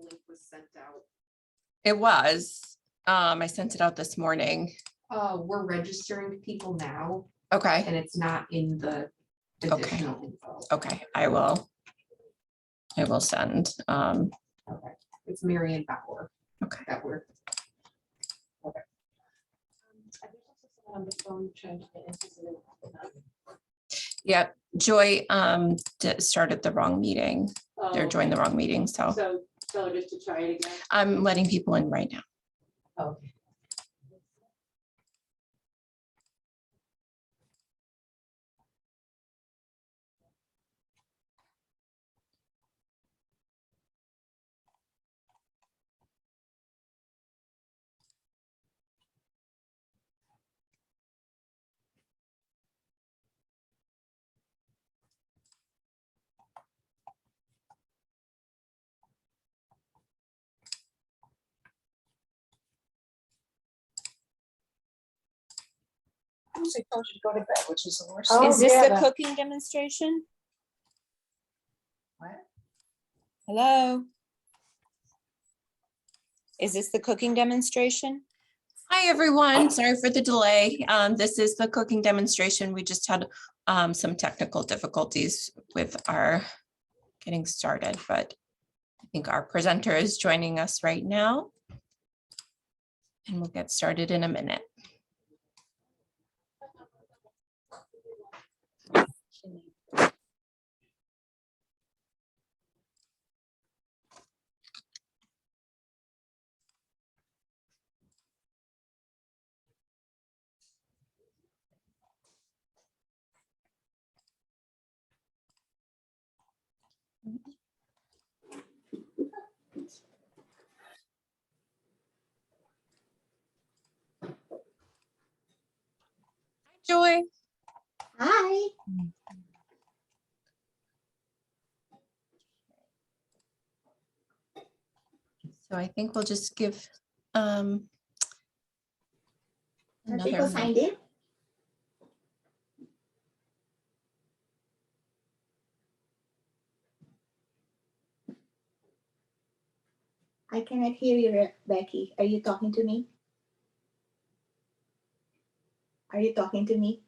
link was sent out. It was. I sent it out this morning. We're registering people now, Okay. and it's not in the additional info. Okay. I will send. Okay. It's Marion Bauer. Okay. That we're. Okay. On the phone trying to get into the. Yep. Joy started the wrong meeting. They're joined the wrong meeting. So tell her just to try it again. I'm letting people in right now. Okay. They told you to go to bed, which is the worst. Oh, Is this yeah, the that- cooking demonstration? What? Hello? Is this the cooking demonstration? Hi, everyone. Sorry for the delay. This is the cooking demonstration. We just had some technical difficulties with our getting started, but I think our presenter is joining us right now. And we'll get started in a minute. Joy. Hi. So I think we'll just give Are people another signed in? I cannot hear you, Becky. Are you talking to me? Are you talking to me?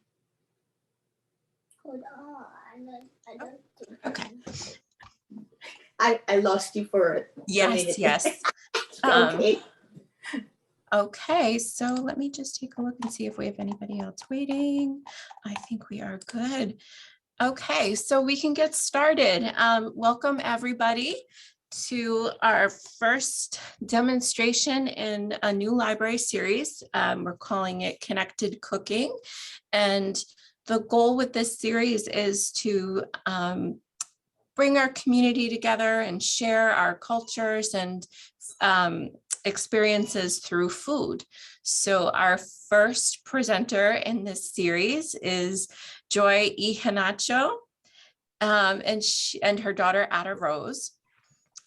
Hold on. I don't think. Okay. I lost you for a minute. Yes. Okay. Okay, so let me just take a look and see if we have anybody else waiting. I think we are good. Okay, so we can get started. Welcome everybody to our first demonstration in a new library series. We're calling it Connected Cooking. And the goal with this series is to bring our community together and share our cultures and experiences through food. So our first presenter in this series is Joy Iheanacho and her daughter Ada Rose.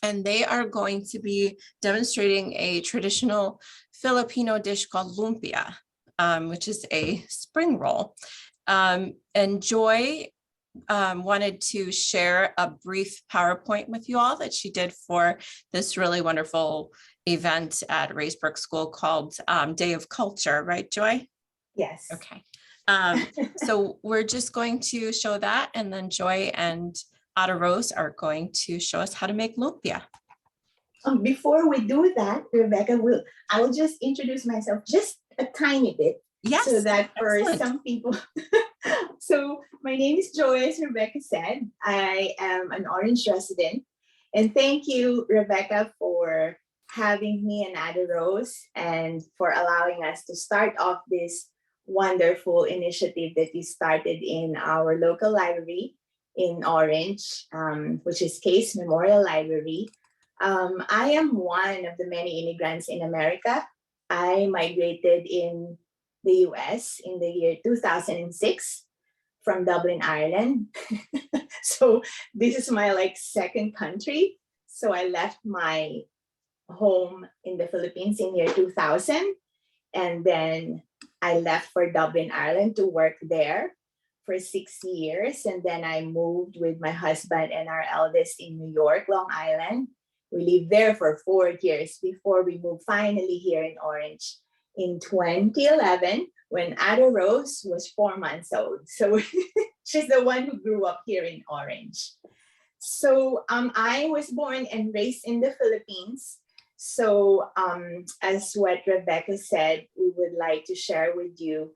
And they are going to be demonstrating a traditional Filipino dish called lumpia, which is a spring roll. And Joy wanted to share a brief PowerPoint with you all that she did for this really wonderful event at Raysbrook School called Day of Culture, right, Joy? Yes. Okay. So we're just going to show that, and then Joy and Ada Rose are going to show us how to make lumpia. Before we do that, Rebecca, I will just introduce myself just a tiny bit. Yes. So that for excellent. some people. So my name is Joy, as Rebecca said. I am an Orange resident. And thank you, Rebecca, for having me and Ada Rose and for allowing us to start off this wonderful initiative that you started in our local library in Orange, which is Case Memorial Library. I am one of the many immigrants in America. I migrated in the US in the year 2006 from Dublin, Ireland. So this is my second country. So I left my home in the Philippines in year 2000. And then I left for Dublin, Ireland to work there for 6 years. And then I moved with my husband and our eldest in New York, Long Island. We lived there for 4 years before we moved finally here in Orange in 2011 when Ada Rose was 4 months old. So she's the one who grew up here in Orange. So I was born and raised in the Philippines. So as what Rebecca said, we would like to share with you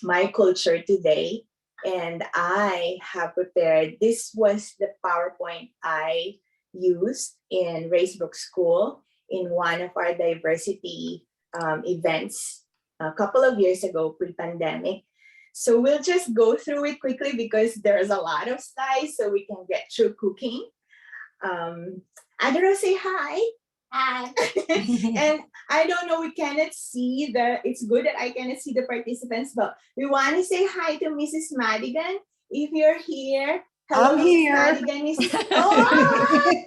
my culture today. And I have prepared, this was the PowerPoint I used in Racebrook School in one of our diversity events a couple of years ago, pre-pandemic. So we'll just go through it quickly because there's a lot of slides so we can get through cooking. Adora, say hi. Hi. And I don't know, we cannot see it's good that I cannot see the participants, but we want to say hi to Mrs. Madigan. If you're here, hello, I'm Mrs. here. Madigan. Oh,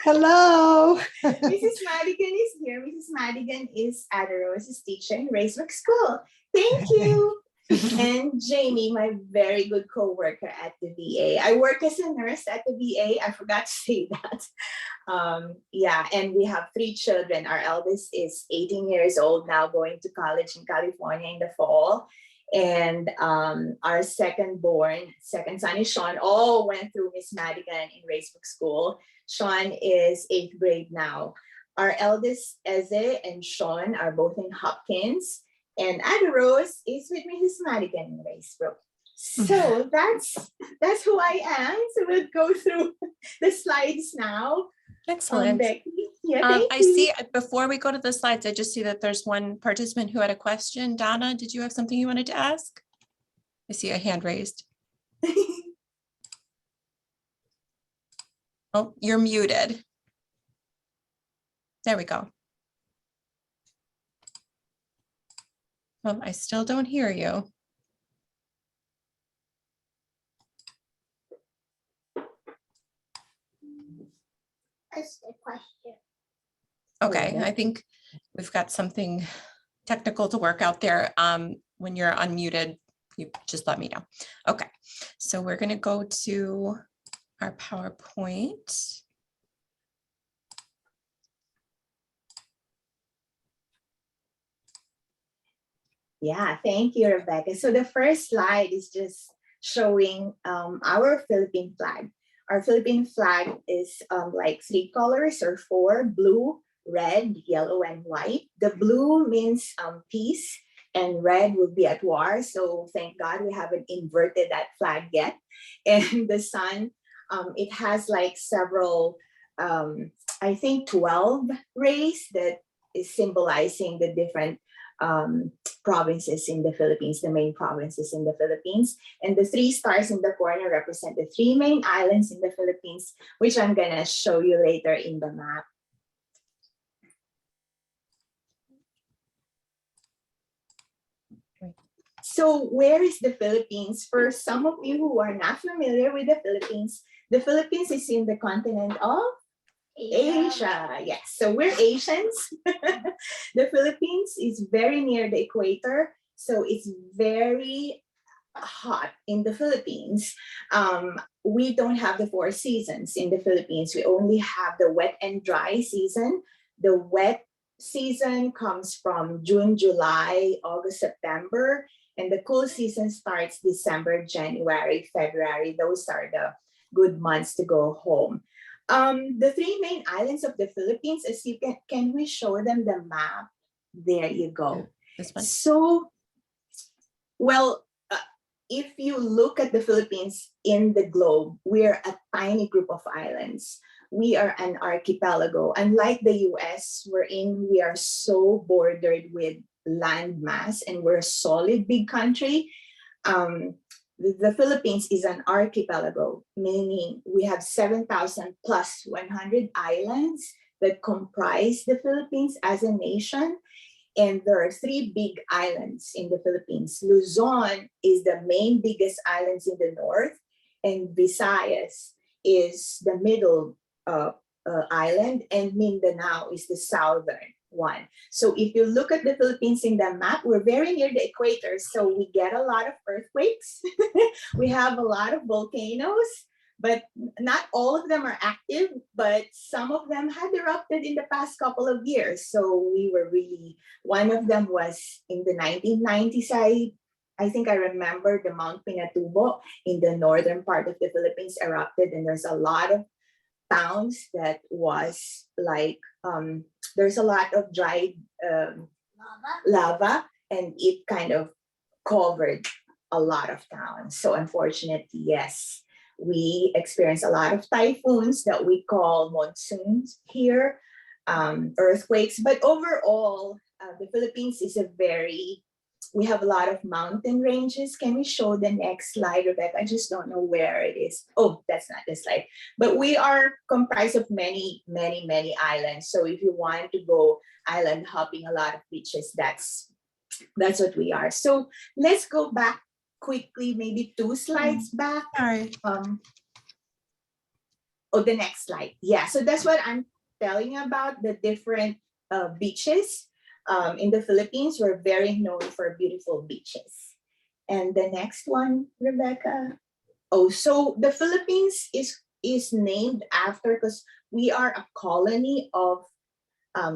Hello. Mrs. Madigan is here. Mrs. Madigan is Adoro's teacher in Racebrook School. Thank you. And Jamie, my very good co-worker at the VA. I work as a nurse at the VA. I forgot to say that. Yeah, and we have 3 children. Our eldest is 18 years old now, going to college in California in the fall. And our second son is Sean. All went through Miss Madigan in Racebrook School. Sean is 8th grade now. Our eldest, Eze and Sean, are both in Hopkins. And Ada Rose is with Mrs. Madigan in Racebrook. So that's who I am. So we'll go through the slides now. Excellent. Becky. Yeah, thank I you. see, before we go to the slides, I just see that there's one participant who had a question. Donna, did you have something you wanted to ask? I see a hand raised. Oh, you're muted. There we go. Oh, I still don't hear you. That's the question. Okay, I think we've got something technical to work out there. When you're unmuted, you just let me know. Okay, so we're going to go to our PowerPoint. Yeah, thank you, Rebecca. So the first slide is just showing our Philippine flag. Our Philippine flag is like 3 colors or 4: blue, red, yellow, and white. The blue means peace, and red would be at war. So thank God we haven't inverted that flag yet. And the sun, it has like several, I think 12 rays that is symbolizing the different provinces in the Philippines, the main provinces in the Philippines. And the 3 stars in the corner represent the 3 main islands in the Philippines, which I'm gonna show you later in the map. So where is the Philippines? For some of you who are not familiar with the Philippines is in the continent of Asia. Yes, so we're Asians. The Philippines is very near the equator, so it's very hot in the Philippines. We don't have the 4 seasons in the Philippines. We only have the wet and dry season. The wet season comes from June, July, August, September, and the cool season starts December, January, February. Those are the good months to go home. The 3 main islands of the Philippines, as you can we show them the map? There you go. This one. So, well, if you look at the Philippines in the globe, we're a tiny group of islands. We are an archipelago. Unlike the US, we are so bordered with land mass and we're a solid big country. The Philippines is an archipelago, meaning we have 7,000 plus 100 islands that comprise the Philippines as a nation. And there are 3 big islands in the Philippines. Luzon is the main biggest islands in the north, and Visayas is the middle island, and Mindanao is the southern one. So if you look at the Philippines in the map, we're very near the equator, so we get a lot of earthquakes. We have a lot of volcanoes. but not all of them are active, but some of them had erupted in the past couple of years. So we were really, one of them was in the 1990s. I think I remember the Mount Pinatubo in the northern part of the Philippines erupted, and there's a lot of towns that was like, there's a lot of dried lava, and it kind of covered a lot of towns. So unfortunately, yes, we experience a lot of typhoons that we call monsoons here, earthquakes. But overall, the Philippines is we have a lot of mountain ranges. Can we show the next slide, Rebecca? I just don't know where it is. Oh, that's not the slide. But we are comprised of many, many, many islands. So if you want to go island hopping, a lot of beaches, that's what we are. So let's go back quickly, maybe 2 slides back. Sorry. The next slide. Yeah, so that's what I'm telling you about, the different beaches. In the Philippines, we're very known for beautiful beaches. And the next one, Rebecca. Oh, so the Philippines is named after, because we are a colony of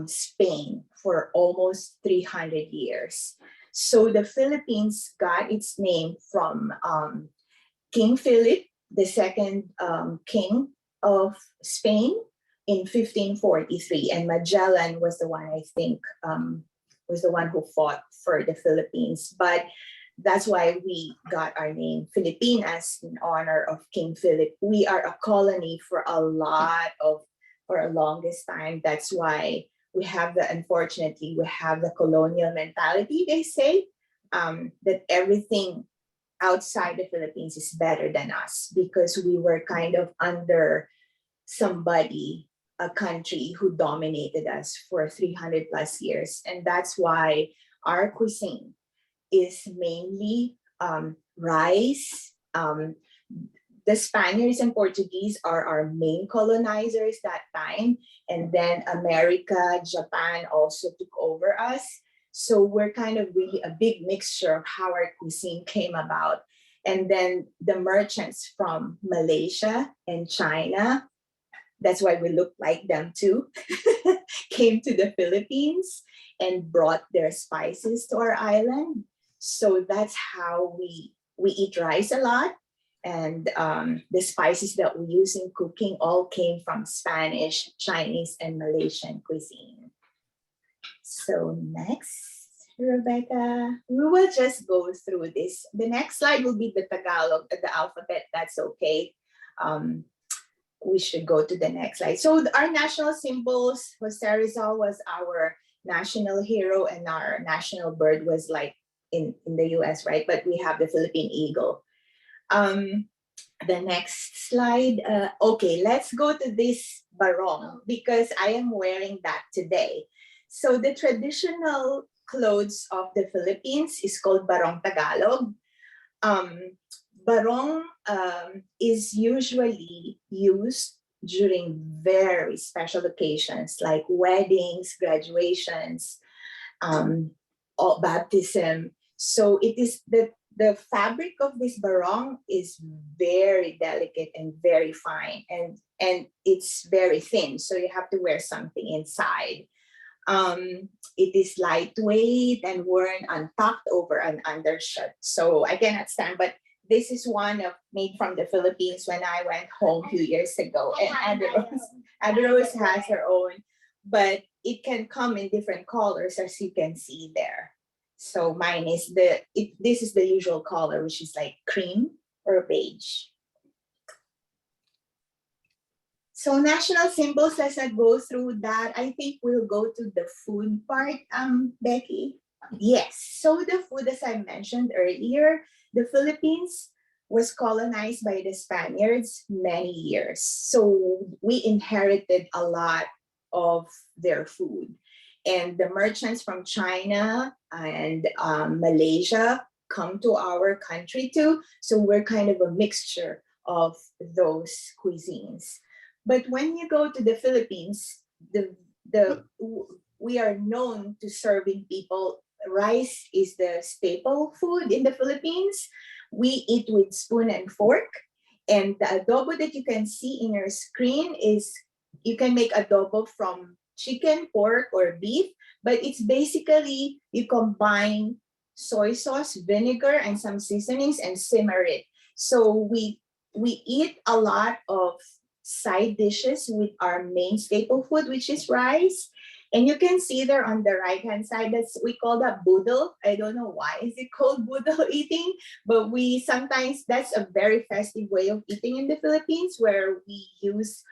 Spain for almost 300 years. So the Philippines got its name from King Philip, the second king of Spain in 1543. And Magellan was the one, I think, was the one who fought for the Philippines. But that's why we got our name Filipinas in honor of King Philip. We are a colony for a longest time. That's why we have unfortunately, we have the colonial mentality, they say, that everything outside the Philippines is better than us because we were kind of under somebody, a country who dominated us for 300 plus years. And that's why our cuisine is mainly rice. The Spaniards and Portuguese are our main colonizers that time. And then America, Japan also took over us. So we're kind of really a big mixture of how our cuisine came about. And then the merchants from Malaysia and China, that's why we look like them too, came to the Philippines and brought their spices to our island. So that's how we eat rice a lot. And the spices that we use in cooking all came from Spanish, Chinese, and Malaysian cuisine. So next, Rebecca, we will just go through this. The next slide will be the Tagalog, the alphabet, that's okay. We should go to the next slide. So our national symbols, Jose Rizal was our national hero, and our national bird was like in the US, right? But we have the Philippine eagle. The next slide. Okay, let's go to this barong because I am wearing that today. So the traditional clothes of the Philippines is called barong Tagalog. Barong is usually used during very special occasions like weddings, graduations, baptism. So it is the fabric of this barong is very delicate and very fine, and it's very thin. So you have to wear something inside. It is lightweight and worn untucked over an undershirt. So I cannot stand, but this is one made from the Philippines when I went home a few years ago. And Adarose has her own, but it can come in different colors as you can see there. So mine is this is the usual color, which is like cream or beige. So national symbols, as I go through that, I think we'll go to the food part, Becky. Yes, so the food, as I mentioned earlier, the Philippines was colonized by the Spaniards many years. So we inherited a lot of their food. And the merchants from China and Malaysia come to our country too. So we're kind of a mixture of those cuisines. But when you go to the Philippines, we are known to serving people. Rice is the staple food in the Philippines. We eat with spoon and fork. And the adobo that you can see in your screen is, you can make adobo from chicken, pork, or beef, but it's basically you combine soy sauce, vinegar, and some seasonings and simmer it. So we eat a lot of side dishes with our main staple food, which is rice. And you can see there on the right-hand side, we call that boodle. I don't know why is it called boodle eating, but we sometimes, that's a very festive way of eating in the Philippines, where we use,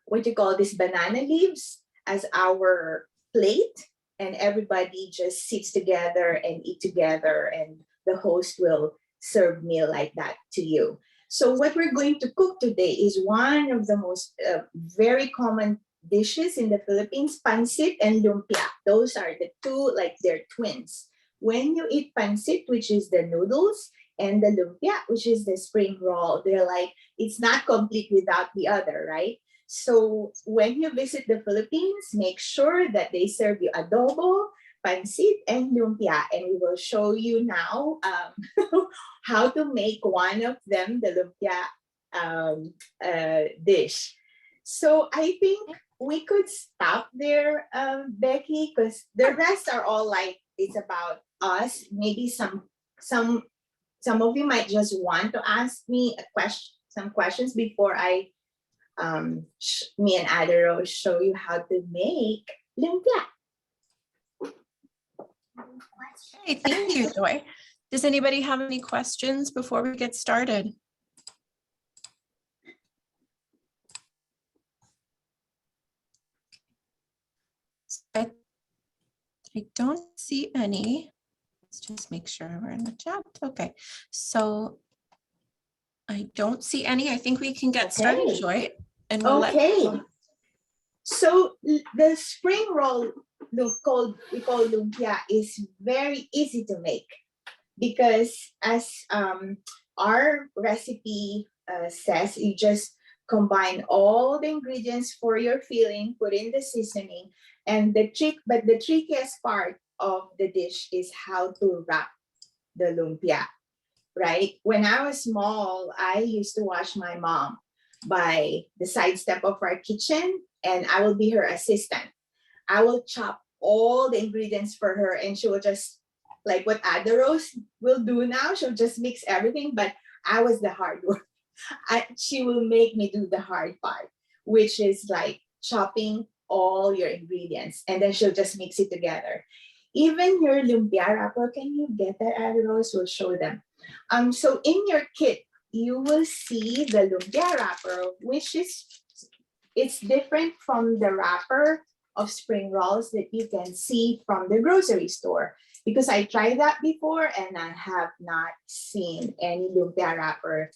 what do you call this, banana leaves as our plate, and everybody just sits together and eat together, and the host will serve meal like that to you. So what we're going to cook today is one of the most very common dishes in the Philippines, pancit and lumpia. Those are the two, like they're twins. When you eat pancit, which is the noodles, and the lumpia, which is the spring roll, they're like, it's not complete without the other, right? So when you visit the Philippines, make sure that they serve you adobo, pancit, and lumpia. And we will show you now how to make one of them, the lumpia dish. So I think we could stop there, Becky, because the rest are all like, it's about us. Maybe some of you might just want to ask me some questions before I me and Adaro show you how to make lumpia. Hey, thank you, Joy. Does anybody have any questions before we get started? I don't see any. Let's just make sure we're in the chat. Okay, so I don't see any. I think we can get started, Okay. Joy. And we'll Okay. So the spring roll we call lumpia is very easy to make, because as our recipe says, you just combine all the ingredients for your filling, put in the seasoning, and the trickiest part of the dish is how to wrap the lumpia, right? When I was small, I used to watch my mom by the side step of our kitchen, and I will be her assistant. I will chop all the ingredients for her, and she will just, like what Adaros will do now, she'll just mix everything, but I was the hard work. She will make me do the hard part, which is like chopping all your ingredients, and then she'll just mix it together. Even your lumpia wrapper, can you get that, Adaros? We'll show them. So in your kit, you will see the lumpia wrapper, which is, it's different from the wrapper of spring rolls that you can see from the grocery store, because I tried that before and I have not seen any lumpia wrapper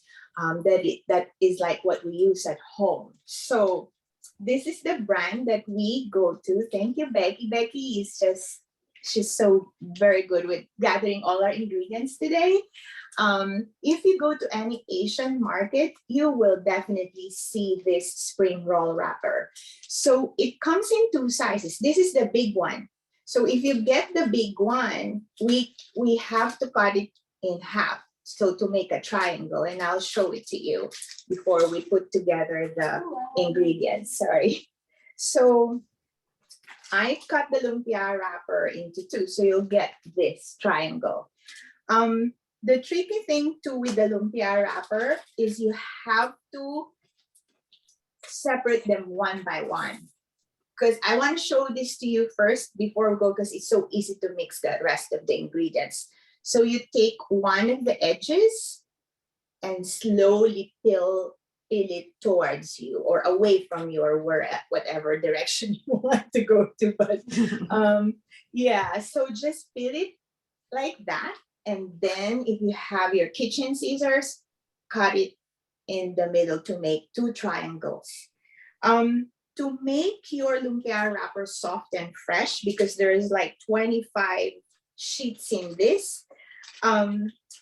that is like what we use at home. So this is the brand that we go to. Thank you, Becky. Becky is just, she's so very good with gathering all our ingredients today. If you go to any Asian market, you will definitely see this spring roll wrapper. So it comes in two sizes. This is the big one. So if you get the big one, we have to cut it in half, so to make a triangle, and I'll show it to you before we put together the ingredients. Sorry. So I cut the lumpia wrapper into two, so you'll get this triangle. The tricky thing too with the lumpia wrapper is you have to separate them one by one, because I want to show this to you first before we go, because it's so easy to mix the rest of the ingredients. So you take one of the edges and slowly peel it towards you or away from you, or whatever direction you want to go to. But yeah, so just peel it like that. And then if you have your kitchen scissors, cut it in the middle to make two triangles. To make your lumpia wrapper soft and fresh, because there is like 25 sheets in this,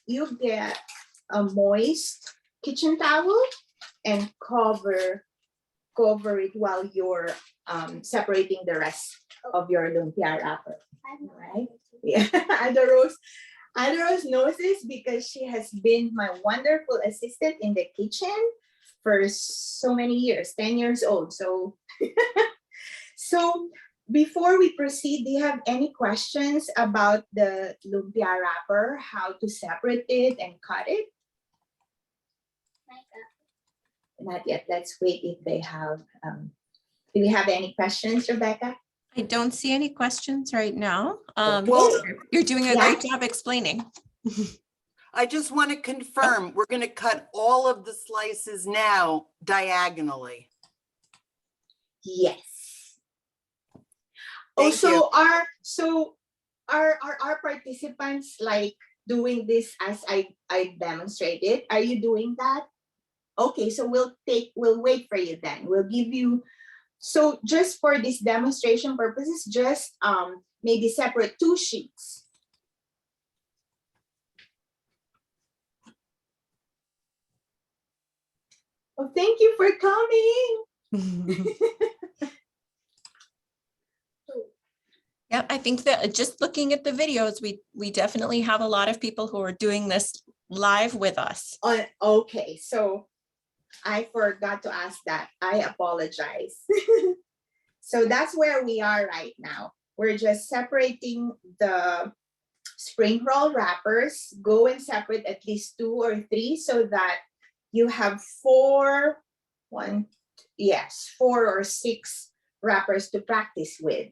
you get a moist kitchen towel and cover it while you're separating the rest of your lumpia wrapper. Right? Yeah, the roast. Ate Rose knows this because she has been my wonderful assistant in the kitchen for so many years, 10 years old. So, so before we proceed, do you have any questions about the lumpia wrapper, how to separate it and cut it? Not yet. Let's wait if they have. Do we have any questions, Rebecca? I don't see any questions right now. Well- You're doing a Yeah. great job explaining. I just want to confirm, we're going to cut all of the slices now diagonally. Yes. Thank you. Also, our participants like doing this as I demonstrated? Are you doing that? Okay, so we'll wait for you then. We'll give you, so just for this demonstration purposes, just maybe separate 2 sheets. Oh, thank you for coming. Yeah, I think that just looking at the videos, we definitely have a lot of people who are doing this live with us. Okay, so I forgot to ask that. I apologize. So that's where we are right now. We're just separating the spring roll wrappers. Go and separate at least 2 or 3 so that you have 4 or 6 wrappers to practice with.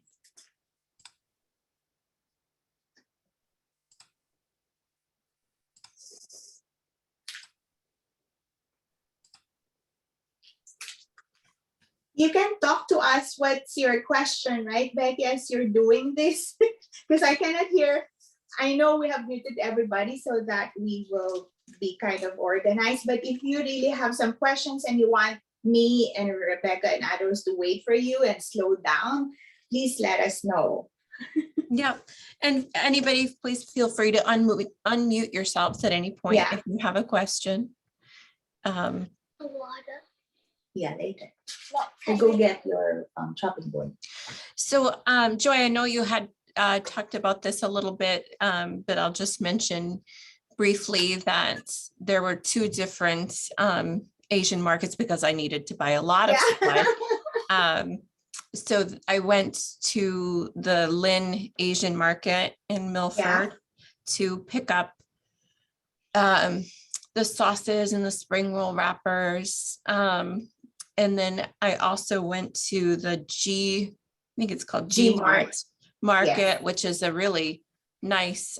You can talk to us. What's your question, right, Becky, as you're doing this? Because I cannot hear. I know we have muted everybody so that we will be kind of organized. But if you really have some questions and you want me and Rebecca and others to wait for you and slow down, please let us know. Yeah, and anybody, please feel free to unmute yourselves at any point Yeah. if you have a question. Water. Yeah, later. What We'll go get your chopping board. So Joy, I know you had talked about this a little bit, but I'll just mention briefly that there were 2 different Asian markets because I needed to buy a lot of supplies. So I went to the Lynn Asian Market in Milford to pick up the sauces and the spring roll wrappers. And then I also went to the I think it's called G Mart Market, which is a really nice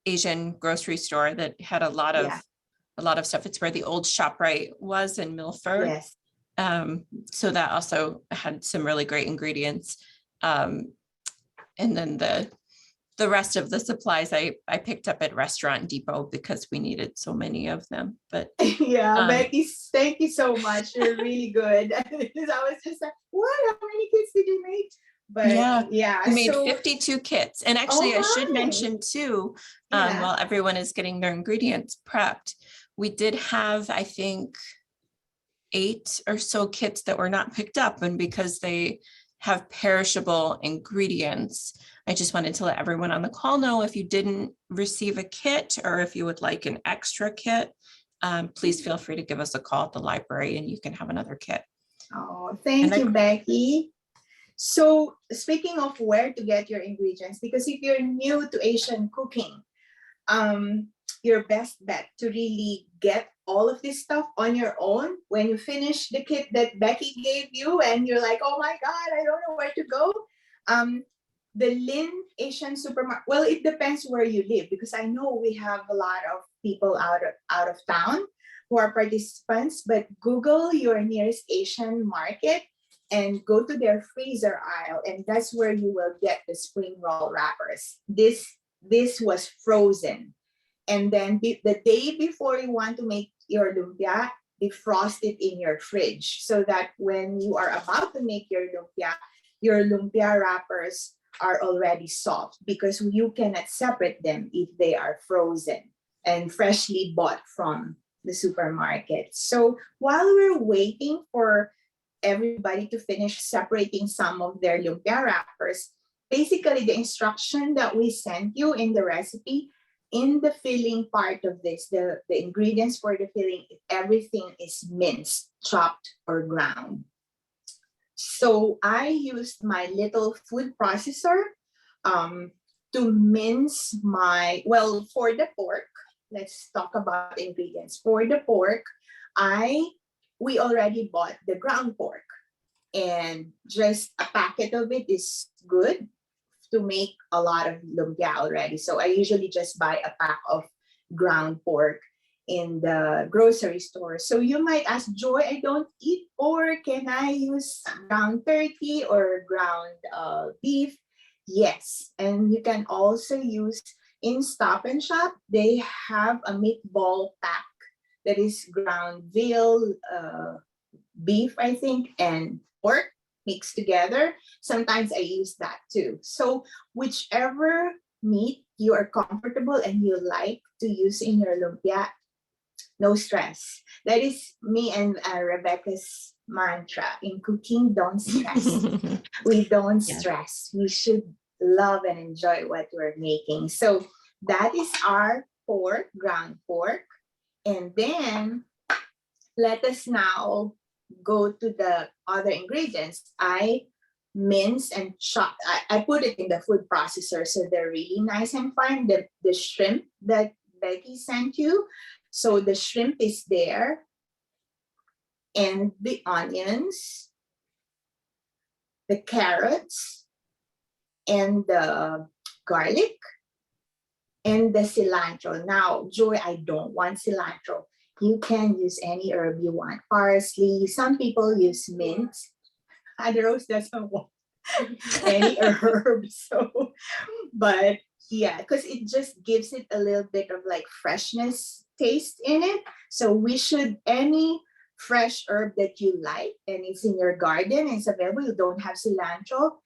Asian grocery store that had a lot of stuff. It's where the old ShopRite was in Milford. Yes. So that also had some really great ingredients. And then the rest of the supplies I picked up at Restaurant Depot because we needed so many of them. But Yeah, Becky, thank you so much. You're really good. I was just like, what? How many kits did you make? But yeah, we made so 52 kits. And actually, I should my. mention too, Yeah. while everyone is getting their ingredients prepped, we did have, I think, 8 or so kits that were not picked up. And because they have perishable ingredients, I just wanted to let everyone on the call know if you didn't receive a kit or if you would like an extra kit, please feel free to give us a call at the library and you can have another kit. Oh, thank you, Becky. So speaking of where to get your ingredients, because if you're new to Asian cooking, your best bet to really get all of this stuff on your own when you finish the kit that Becky gave you and you're like, oh my God, I don't know where to go. The Lynn Asian supermarket, well, it depends where you live because I know we have a lot of people out of town who are participants, but Google your nearest Asian market and go to their freezer aisle, and that's where you will get the spring roll wrappers. This was frozen. And then the day before you want to make your lumpia, defrost it in your fridge so that when you are about to make your lumpia wrappers are already soft because you cannot separate them if they are frozen and freshly bought from the supermarket. So while we're waiting for everybody to finish separating some of their lumpia wrappers, basically the instruction that we sent you in the recipe, in the filling part of this, the ingredients for the filling, everything is minced, chopped, or ground. So I used my little food processor to mince well, for the pork, let's talk about ingredients. For the pork, we already bought the ground pork, and just a packet of it is good to make a lot of lumpia already. So I usually just buy a pack of ground pork in the grocery store. So you might ask, Joy, I don't eat pork. Can I use ground turkey or ground beef? Yes, and you can also use in Stop and Shop, they have a meatball pack that is ground veal, beef, I think, and pork mixed together. Sometimes I use that too. So whichever meat you are comfortable and you like to use in your lumpia, no stress. That is me and Rebecca's mantra in cooking: don't stress. We don't Yeah. stress. We should love and enjoy what we're making. So that is our pork, ground pork. And then let us now go to the other ingredients. I mince and chop. I put it in the food processor, so they're really nice and fine. The shrimp that Becky sent you. So the shrimp is there, and the onions, the carrots, and the garlic, and the cilantro. Now, Joy, I don't want cilantro. You can use any herb you want. Parsley, some people use mint. Rose doesn't want any herb. So, but yeah, because it just gives it a little bit of like freshness taste in it. So we should, any fresh herb that you like and it's in your garden and it's available, you don't have cilantro,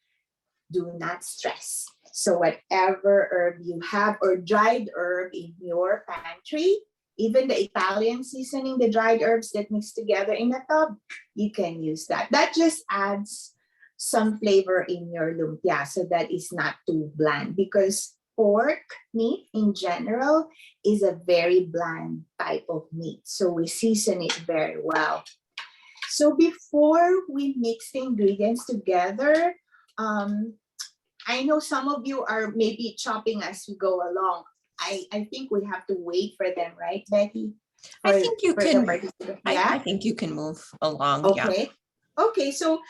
do not stress. So whatever herb you have or dried herb in your pantry, even the Italian seasoning, the dried herbs that mix together in a tub, you can use that. That just adds some flavor in your lumpia so that it's not too bland, because pork meat in general is a very bland type of meat. So we season it very well. So before we mix the ingredients together, I know some of you are maybe chopping as we go along. I think we have to wait for them, right, Becky? I think you can, Yeah. I think you can move along. Yeah. Okay. Okay. So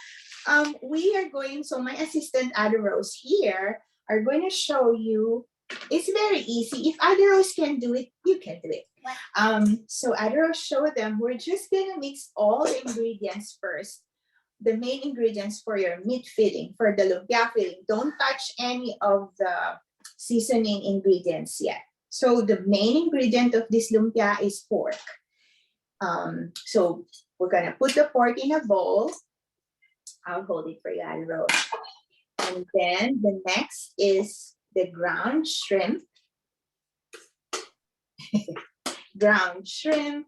we are going. So my assistant Ada Rose here are going to show you. It's very easy. If Ada Rose can do it, you can do it. So Ada Rose, show them. We're just gonna mix all the ingredients first. The main ingredients for your meat filling, for the lumpia filling. Don't touch any of the seasoning ingredients yet. So the main ingredient of this lumpia is pork. So we're gonna put the pork in a bowl. I'll hold it for you, Ada Rose. And then the next is the ground shrimp. Ground shrimp.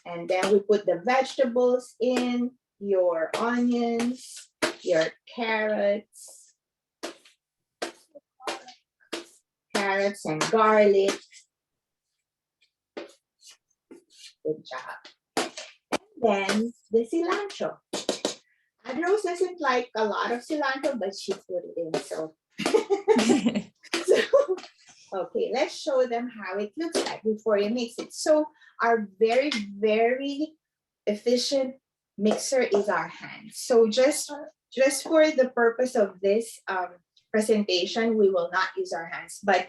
And then we put the vegetables in, your onions, your carrots and garlic. Good job. And then the cilantro. Rose doesn't like a lot of cilantro, but she put it in. So, okay, let's show them how it looks like before you mix it. So our very, very efficient mixer is our hands. So just for the purpose of this presentation, we will not use our hands, but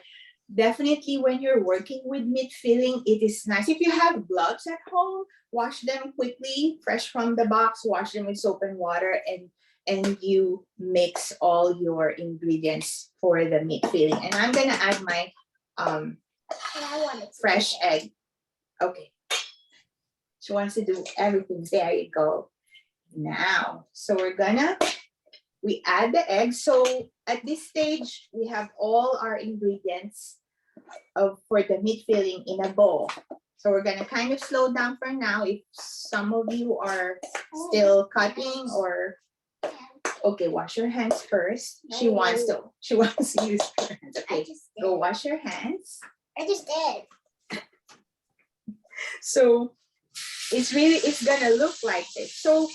definitely when you're working with meat filling, it is nice. If you have gloves at home, wash them quickly, fresh from the box, wash them with soap and water, and you mix all your ingredients for the meat filling. And I'm gonna add my fresh egg. Okay. She wants to do everything. There you go. Now, so we add the egg. So at this stage, we have all our ingredients for the meat filling in a bowl. So we're gonna kind of slow down for now. If some of you are still cutting or Okay, wash your hands first. She wants to use her hands. I Okay, just go did. wash your hands. I just did. So it's gonna look like this. So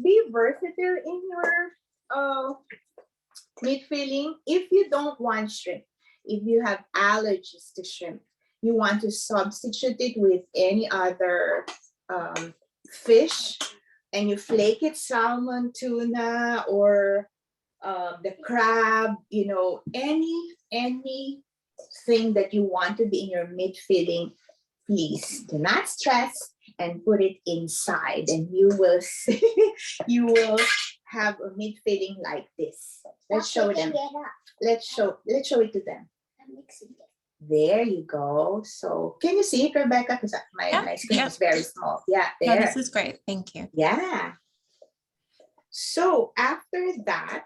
be versatile in your meat filling. If you don't want shrimp, if you have allergies to shrimp, you want to substitute it with any other fish, and you flake it, salmon, tuna, or the crab, you know, anything that you want to be in your meat filling, please do not stress and put it inside, and you will see, you will have a meat filling like this. Let's show Stop them. picking it up. Let's show it to them. I'm mixing it. There you go. So can you see it, Rebecca? Because my Yeah, screen yeah. is very small. Yeah, No, there. this is great. Thank you. Yeah. So after that,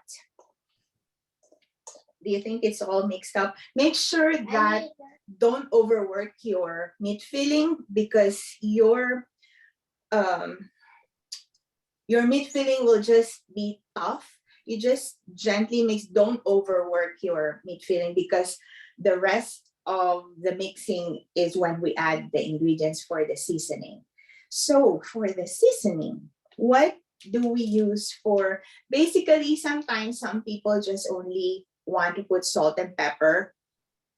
do you think it's all mixed up? Make sure that don't overwork your meat filling, because your meat filling will just be tough. You just gently mix, don't overwork your meat filling, because the rest of the mixing is when we add the ingredients for the seasoning. So for the seasoning, what do we use for, basically sometimes some people just only want to put salt and pepper.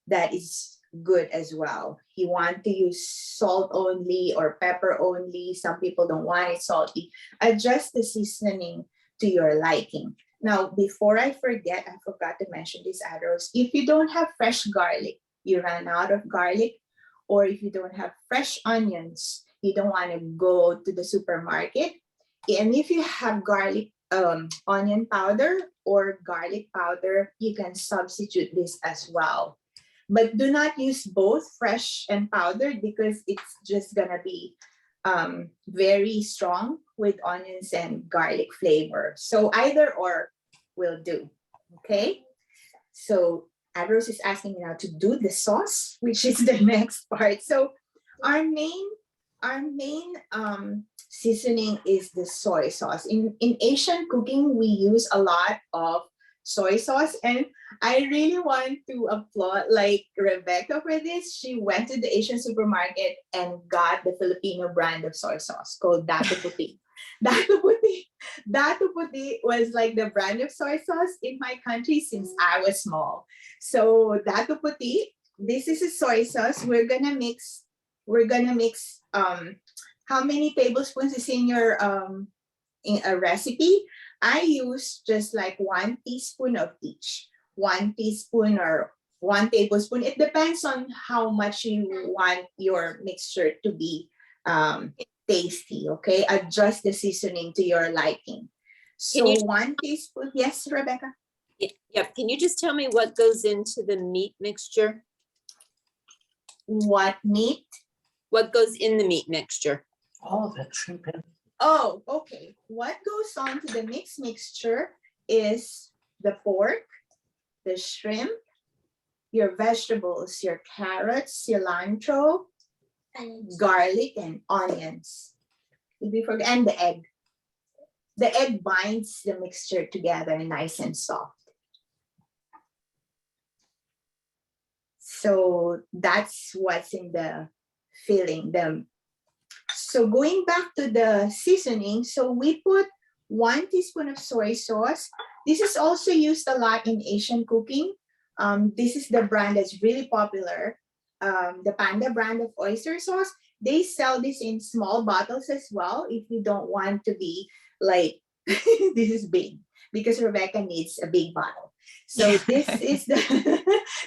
That is good as well. You want to use salt only or pepper only. Some people don't want it salty. Adjust the seasoning to your liking. Now, before I forget, I forgot to mention this, Aros. If you don't have fresh garlic, you run out of garlic, or if you don't have fresh onions, you don't want to go to the supermarket. And if you have garlic, onion powder or garlic powder, you can substitute this as well. But do not use both fresh and powdered, because it's just gonna be very strong with onions and garlic flavor. So either or will do, okay? So Adros is asking me now to do the sauce, which is the next part. So our main seasoning is the soy sauce. In Asian cooking, we use a lot of soy sauce, and I really want to applaud like Rebecca for this. She went to the Asian supermarket and got the Filipino brand of soy sauce called Dato Puti. Dato Puti was like the brand of soy sauce in my country since I was small. So Dato Puti, this is a soy sauce. We're gonna mix how many tablespoons is in your in a recipe? I use just like 1 teaspoon of each. 1 teaspoon or 1 tablespoon. It depends on how much you want your mixture to be tasty, okay? Adjust the seasoning to your liking. So 1 teaspoon, yes, Rebecca? Yep. Can you just tell me what goes into the meat mixture? What meat? What goes in the meat mixture? All of it, shrimp and Oh, okay. What goes on to the mixed mixture is the pork, the shrimp, your vegetables, your carrots, cilantro, garlic, and onions. Did we forget? And the egg. The egg binds the mixture together nice and soft. So that's what's in the filling. So going back to the seasoning, so we put 1 teaspoon of soy sauce. This is also used a lot in Asian cooking. This is the brand that's really popular. The Panda brand of oyster sauce. They sell this in small bottles as well if you don't want to be like, this is big, because Rebecca needs a big bottle. So this is the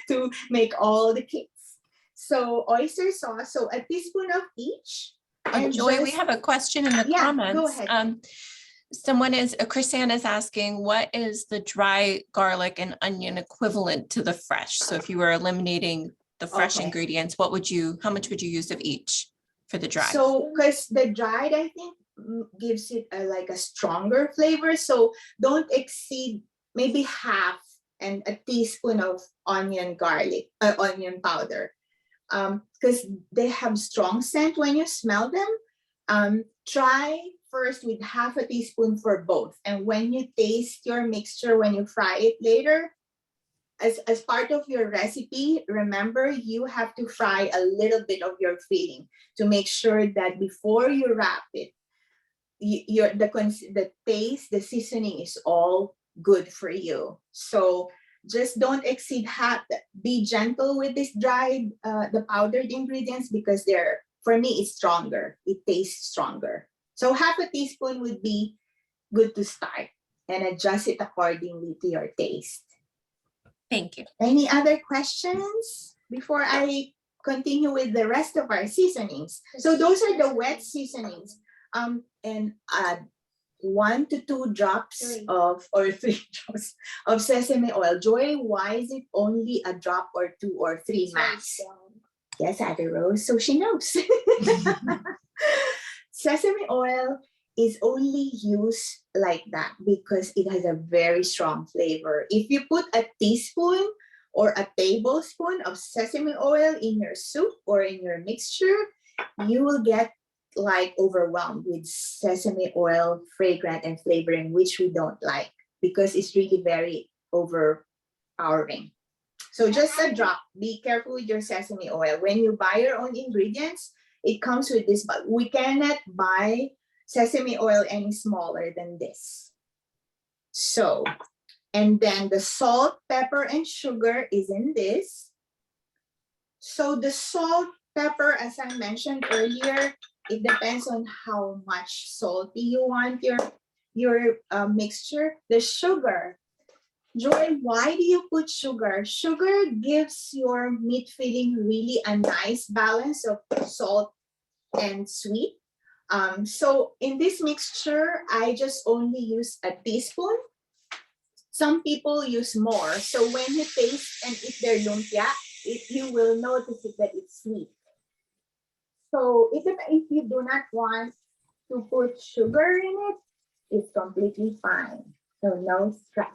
to make all the cakes. So oyster sauce, so a teaspoon of each. And Joy, we have a question in the Yeah, comments. go ahead. Chrisanne is asking, what is the dry garlic and onion equivalent to the fresh? So if you were eliminating the fresh Okay. ingredients, how much would you use of each for the dry? So, because the dried, I think, gives it like a stronger flavor. So don't exceed maybe half and a teaspoon of onion powder. Because they have strong scent when you smell them. Try first with half a teaspoon for both. And when you taste your mixture, when you fry it later, as part of your recipe, remember you have to fry a little bit of your filling to make sure that before you wrap it, the taste, the seasoning is all good for you. So just don't exceed half. Be gentle with this dried, the powdered ingredients, because for me, it's stronger. It tastes stronger. So half a teaspoon would be good to start, and adjust it accordingly to your taste. Thank you. Any other questions before I continue with the rest of our seasonings? So those are the wet seasonings. And add 1 to 2 drops or 3 drops of sesame oil. Joy, why is it only a drop or 2 or 3 max? Yes, Ate Rose, so she knows. Sesame oil is only used like that because it has a very strong flavor. If you put a teaspoon or a tablespoon of sesame oil in your soup or in your mixture, you will get like overwhelmed with sesame oil fragrance and flavoring, which we don't like because it's really very overpowering. So just a drop. Be careful with your sesame oil. When you buy your own ingredients, it comes with this, but we cannot buy sesame oil any smaller than this. So, and then the salt, pepper, and sugar is in this. So the salt, pepper, as I mentioned earlier, it depends on how much salty you want your mixture. The sugar, Joy, why do you put sugar? Sugar gives your meat filling really a nice balance of salt and sweet. So in this mixture, I just only use a teaspoon. Some people use more. So when you taste and eat their lumpia, you will notice that it's sweet. So if you do not want to put sugar in it, it's completely fine. So no stress.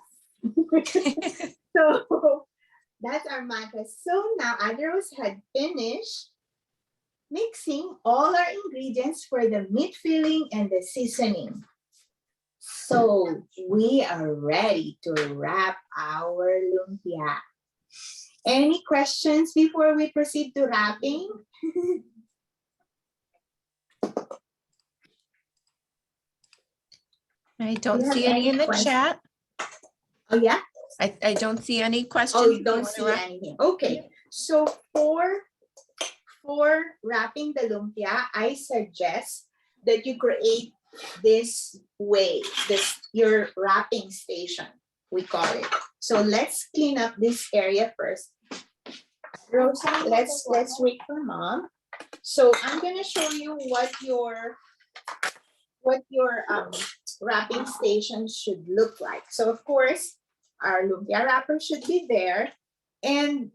So that's our mantra. So now Adros had finished mixing all our ingredients for the meat filling and the seasoning. So we are ready to wrap our lumpia. Any questions before we proceed to wrapping? I don't Do you see have any in the questions? chat. Oh yeah? I don't see any questions. Oh, you don't see anything. Okay. So for wrapping the lumpia, I suggest that you create this way, your wrapping station, we call it. So let's clean up this area first. Rosa, let's wait for Mom. So I'm gonna show you what your wrapping station should look like. So of course, our lumpia wrapper should be there. And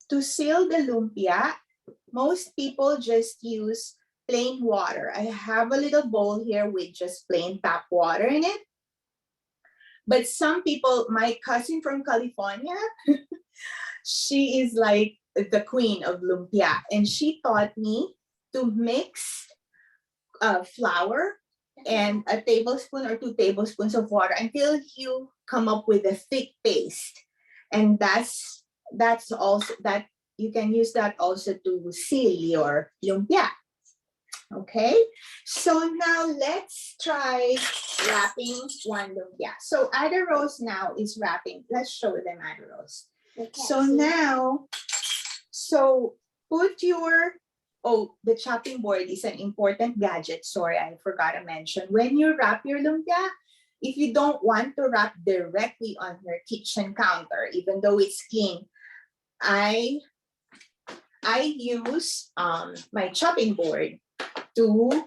to seal the lumpia, most people just use plain water. I have a little bowl here with just plain tap water in it. But some people, my cousin from California, she is like the queen of lumpia. And she taught me to mix flour and a tablespoon or 2 tablespoons of water until you come up with a thick paste. And that's also that you can use that also to seal your lumpia. Okay, so now let's try wrapping one lumpia. So Ada Rose now is wrapping. Let's show them Ada Rose. So now, put your, the chopping board is an important gadget. Sorry, I forgot to mention. When you wrap your lumpia, if you don't want to wrap directly on your kitchen counter, even though it's clean, I use my chopping board to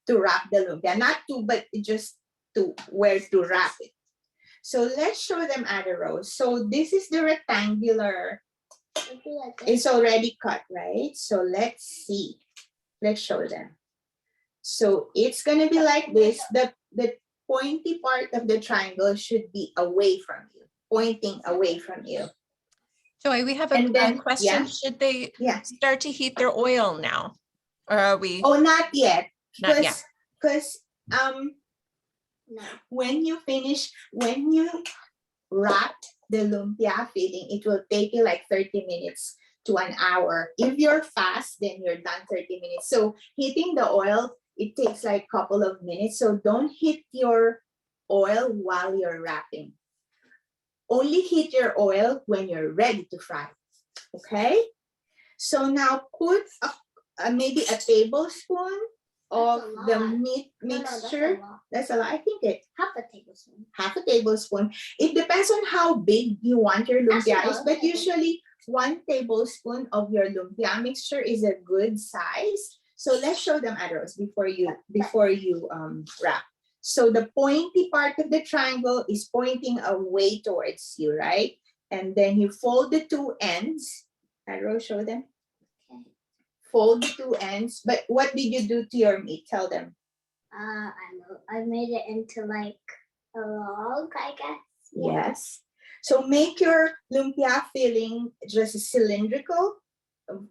wrap the lumpia. Not to, but just to where to wrap it. So let's show them Ada Rose. So this is the rectangular. It's already cut, right? So let's see. Let's show them. So it's gonna be like this. The pointy part of the triangle should be away from you, pointing away from you. Joy, we have a question. Yeah. Should they Yeah. start to heat their oil now? Or are we? Oh, not yet. Not Because yet. because No. when you wrap the lumpia filling, it will take you like 30 minutes to an hour. If you're fast, then you're done 30 minutes. So heating the oil, it takes like a couple of minutes. So don't heat your oil while you're wrapping. Only heat your oil when you're ready to fry. Okay? So now put maybe a tablespoon of That's a the lot. meat No, mixture. no, That's a lot. I think it half a tablespoon. half a tablespoon. It depends on how big you want your That's lumpia a is, lot. but usually 1 tablespoon of your lumpia mixture is a good size. So let's show them, Aros, before you wrap. So the pointy part of the triangle is pointing away towards you, right? And then you fold the two ends. Aros, show them. Okay. Fold the two ends. But what did you do to your meat? Tell them. I made it into like a log, I guess. Yes. So make your lumpia filling just cylindrical.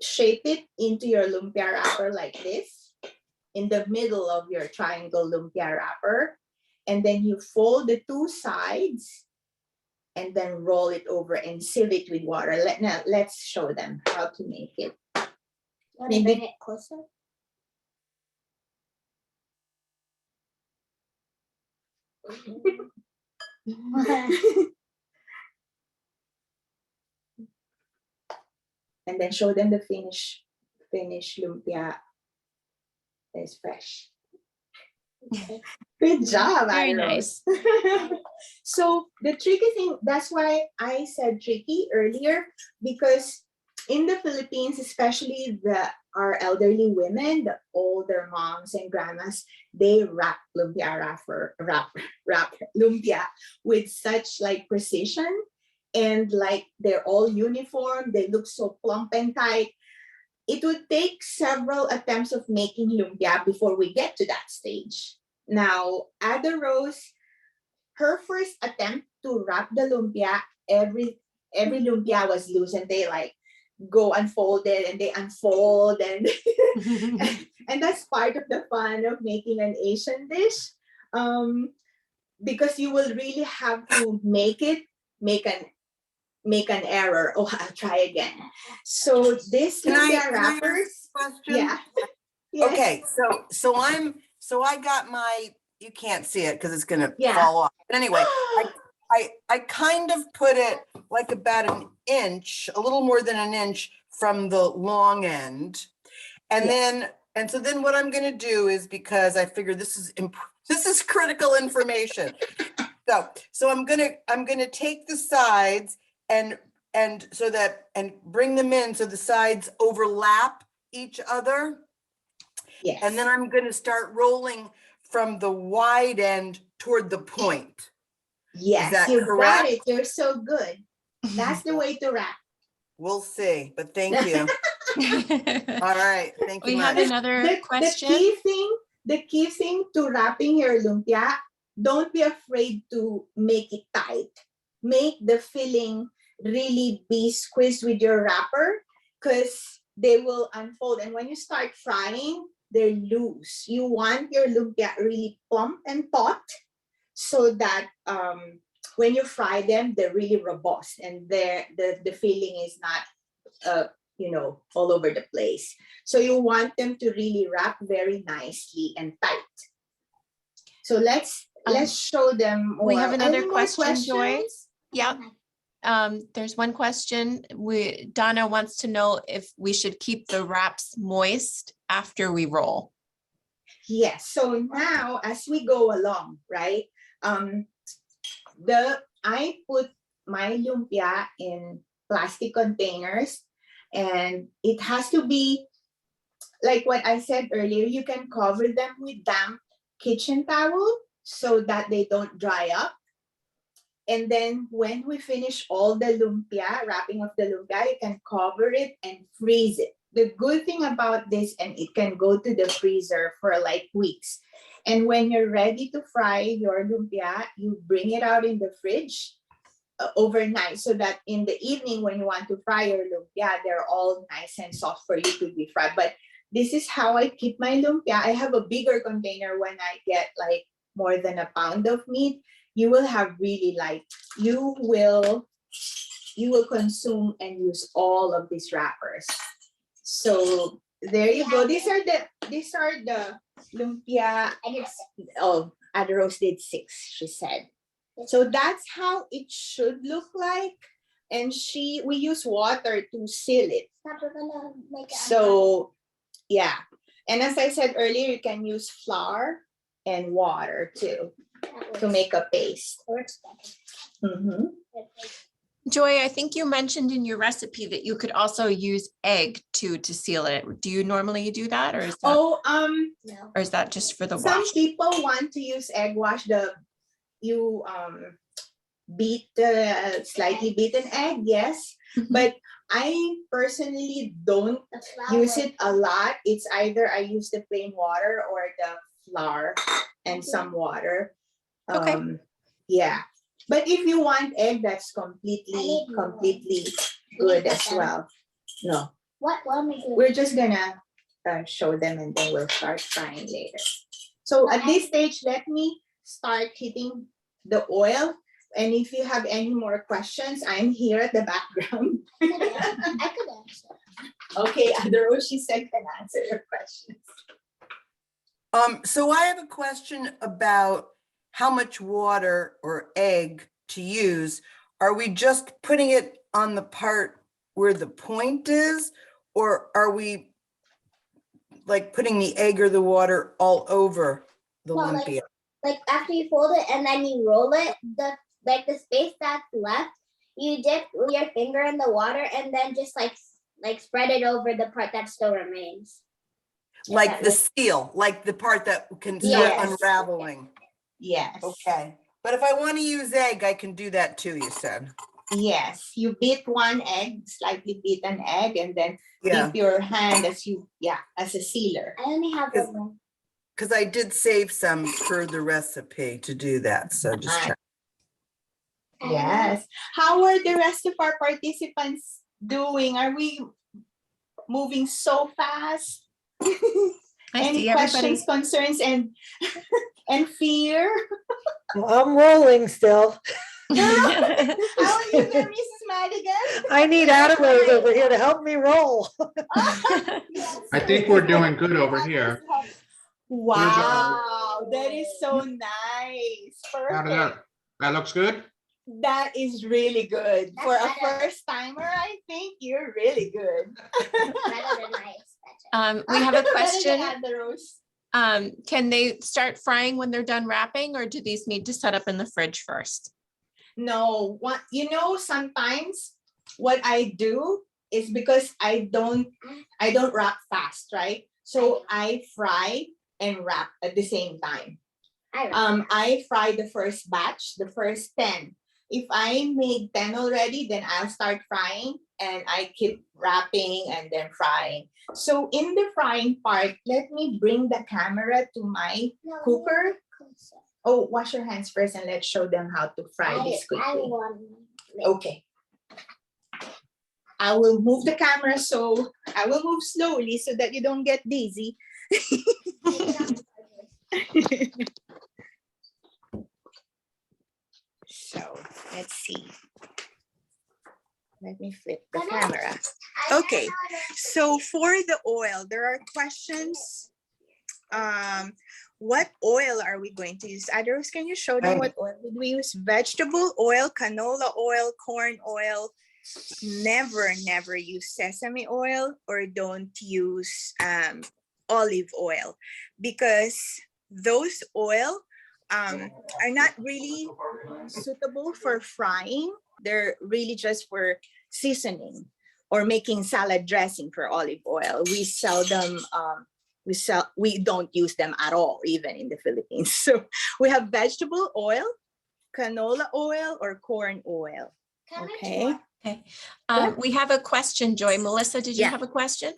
Shape it into your lumpia wrapper like this, in the middle of your triangle lumpia wrapper. And then you fold the two sides and then roll it over and seal it with water. Let's show them how to make it. Want to bring it closer? And then show them the finished lumpia is fresh. Good job, Very Aros. nice. So the tricky thing, that's why I said tricky earlier, because in the Philippines, especially our elderly women, the older moms and grandmas, they wrap lumpia wrap lumpia with such like precision, and like they're all uniform, they look so plump and tight. It would take several attempts of making lumpia before we get to that stage. Now, Ada Rose, her first attempt to wrap the lumpia, every lumpia was loose, and they like go unfolded and they unfold, and and that's part of the fun of making an Asian dish, because you will really have to make an error. Oh, I'll try again. So this lumpia wrappers, Question? yeah. Yes. Okay, so I got my, you can't see it because it's gonna Yeah. fall off. But anyway, I kind of put it like about an inch, a little more than an inch from the long end. And Yes. then what I'm gonna do is, because I figure this is critical information. So I'm gonna take the sides and bring them in so the sides overlap each other. Yes. And then I'm going to start rolling from the wide end toward the point. Yes, that you correct? got it. You're so good. That's the way to wrap. We'll see, but thank you. All right, thank you We have much. another question. The key thing to wrapping your lumpia, don't be afraid to make it tight. Make the filling really be squeezed with your wrapper, because they will unfold. And when you start frying, they're loose. You want your lumpia really plump and taut, so that when you fry them, they're really robust, and the filling is not all over the place. So you want them to really wrap very nicely and tight. So let's show them more. We have another Any more question, Joy. questions? Yeah. There's one question. Donna wants to know if we should keep the wraps moist after we roll. Yes. So now as we go along, right? I put my lumpia in plastic containers, and it has to be like what I said earlier. You can cover them with damp kitchen towel so that they don't dry up. And then when we finish all the lumpia, wrapping of the lumpia, you can cover it and freeze it. The good thing about this, and it can go to the freezer for like weeks. And when you're ready to fry your lumpia, you bring it out in the fridge overnight, so that in the evening when you want to fry your lumpia, they're all nice and soft for you to be fried. But this is how I keep my lumpia. I have a bigger container when I get like more than a pound of meat. You will have really like, you will consume and use all of these wrappers. So there you go. These are the lumpia. Oh, Ada Rose did 6, she said. So that's how it should look like. And we use water to seal it. So yeah. And as I said earlier, you can use flour and water too to make a paste. Mm-hmm. Joy, I think you mentioned in your recipe that you could also use egg to seal it. Do you normally do that, or is that, No. or is that just for the Some wash? people want to use egg wash. You beat slightly beaten egg, yes. Mhm. But I personally don't use it a lot. It's either I use the plain water or the flour and some water. Okay. Yeah. But if you want egg, that's completely good as well. No, What me do? we're just gonna show them and then we'll start frying later. So at this stage, let me start heating the oil. And if you have any more questions, I'm here at the background. I could answer. Okay, Ada Rose, she said can answer your questions. So I have a question about how much water or egg to use. Are we just putting it on the part where the point is, or are we like putting the egg or the water all over the No, lumpia? Like after you fold it and then you roll it, the space that's left, you dip your finger in the water and then just like spread it over the part that still remains. Like the seal, like the part that can start Yes. unraveling. Yes. Okay. But if I want to use egg, I can do that too, you said. Yes, you beat one egg, slightly beat an egg, and then Yeah, dip your hand as a sealer. I only have Yes. one. because I did save some for the recipe to do that. So just check. Yes. How are the rest of our participants doing? Are we moving so fast? I Any see everybody. questions, concerns, and fear? I'm rolling still. How are you there, Mrs. Madigan? I need Ada Rose over here to help me roll. I think we're doing good over here. Wow, that is so nice. How did Perfect. that looks good? That is really good. For a That's better. first timer, I think you're really good. Better than I expected. We have a Better than question. Ada Rose. Can they start frying when they're done wrapping, or do these need to set up in the fridge first? No, sometimes what I do is because I don't wrap fast, right? So I fry and wrap at the same time. I fry the first batch, the first 10. If I made 10 already, then I'll start frying and I keep wrapping and then frying. So in the frying part, let me bring the camera to my cooker. Oh, wash your hands first and let's show them how to fry this quickly. Okay. I will move the camera, so I will move slowly so that you don't get dizzy. So let's see. Let me flip the camera. Okay, so for the oil, there are questions. What oil are we going to use? Ada Rose, can you show them what oil did we use? Vegetable oil, canola oil, corn oil. Never use sesame oil, or don't use olive oil, because those oil are not really suitable for frying. They're really just for seasoning or making salad dressing for olive oil. We seldom we don't use them at all, even in the Philippines. So we have vegetable oil, canola oil, or corn oil. Okay. Okay. We have a question, Joy. Melissa, did you have a question?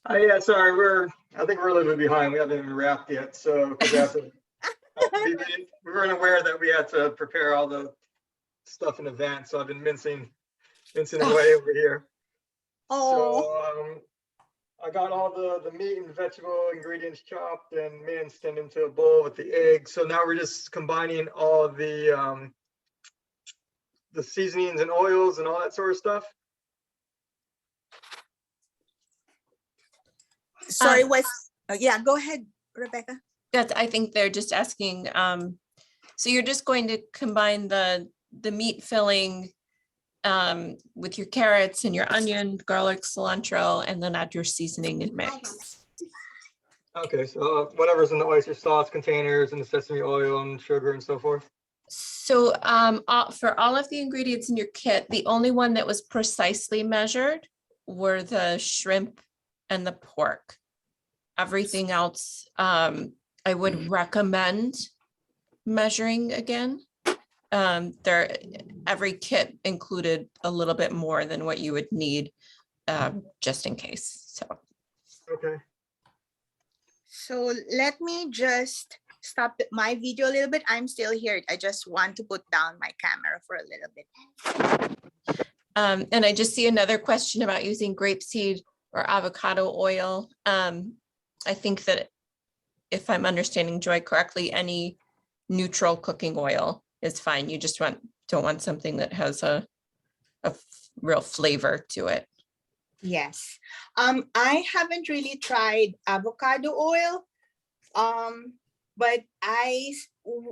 Yeah, sorry, I think we're a little bit behind. We haven't even wrapped yet, so we weren't aware that we had to prepare all the stuff in advance. So I've been mincing away over here. So I got all the meat and vegetable ingredients chopped and minced and into a bowl with the egg. So now we're just combining all the seasonings and oils and all that sort of stuff. Sorry, yeah, go ahead, Rebecca. I think they're just asking, so you're just going to combine the meat filling with your carrots and your onion, garlic, cilantro, and then add your seasoning and mix. Okay, so whatever's in the oyster sauce containers and the sesame oil and sugar and so forth. So for all of the ingredients in your kit, the only one that was precisely measured were the shrimp and the pork. Everything else, I would recommend measuring again. Every kit included a little bit more than what you would need just in case. So. Okay. So let me just stop my video a little bit. I'm still here. I just want to put down my camera for a little bit. And I just see another question about using grapeseed or avocado oil. I think that if I'm understanding Joy correctly, any neutral cooking oil is fine. You just don't want something that has a real flavor to it. Yes. I haven't really tried avocado oil, but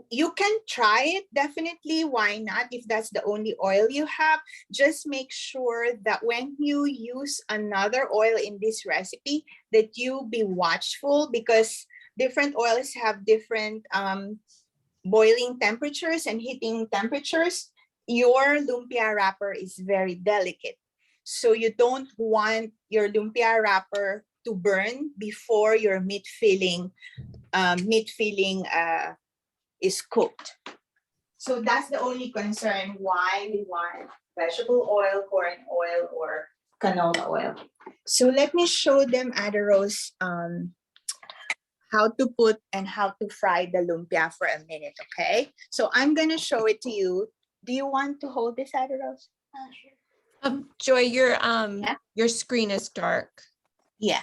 you can try it definitely. Why not? If that's the only oil you have, just make sure that when you use another oil in this recipe, that you be watchful, because different oils have different boiling temperatures and heating temperatures. Your lumpia wrapper is very delicate. So you don't want your lumpia wrapper to burn before your meat filling is cooked. So that's the only concern why we want vegetable oil, corn oil, or canola oil. So let me show them, Ada Rose, how to put and how to fry the lumpia for a minute, okay? So I'm gonna show it to you. Do you want to hold this, Ada Rose? Sure. Joy, your screen is dark. Yeah,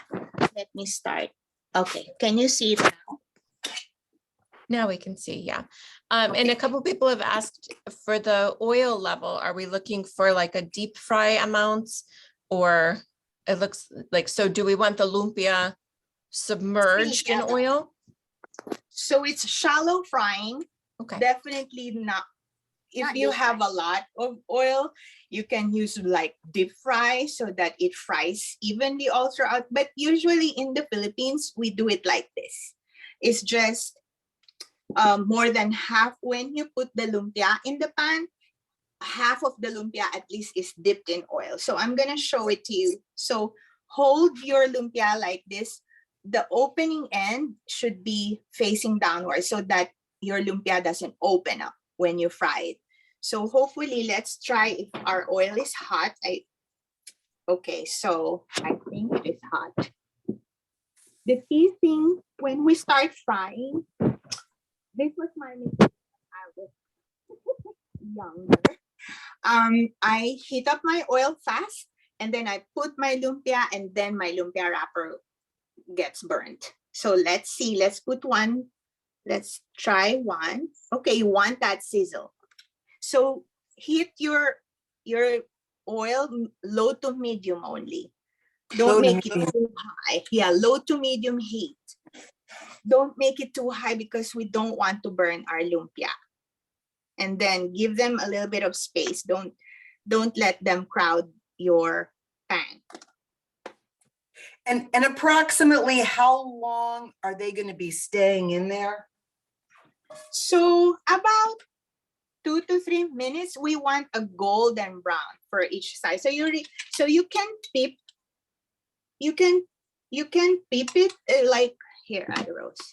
let me start. Okay, can you see it now? Now we can see, yeah. And a couple people have asked for the oil level. Are we looking for like a deep fry amount, or it looks like, so do we want the lumpia submerged in oil? So it's shallow frying. Okay. Definitely not. If you have a lot of oil, you can use like deep fry so that it fries evenly all throughout. But usually in the Philippines, we do it like this. It's just more than half. When you put the lumpia in the pan, half of the lumpia at least is dipped in oil. So I'm gonna show it to you. So hold your lumpia like this. The opening end should be facing downward so that your lumpia doesn't open up when you fry it. So hopefully, let's try if our oil is hot. Okay, so I think it is hot. The key thing when we start frying, this was my mistake when I was younger. I heat up my oil fast, and then I put my lumpia, and then my lumpia wrapper gets burnt. So let's see. Let's put one. Let's try one. Okay, you want that sizzle. So heat your oil low to medium only. Don't make it too high. Yeah, low to medium heat. Don't make it too high because we don't want to burn our lumpia. And then give them a little bit of space. Don't let them crowd your pan. And approximately how long are they going to be staying in there? So about 2 to 3 minutes. We want a golden brown for each side. So you can peep. You can peep it like here, Ada Rose.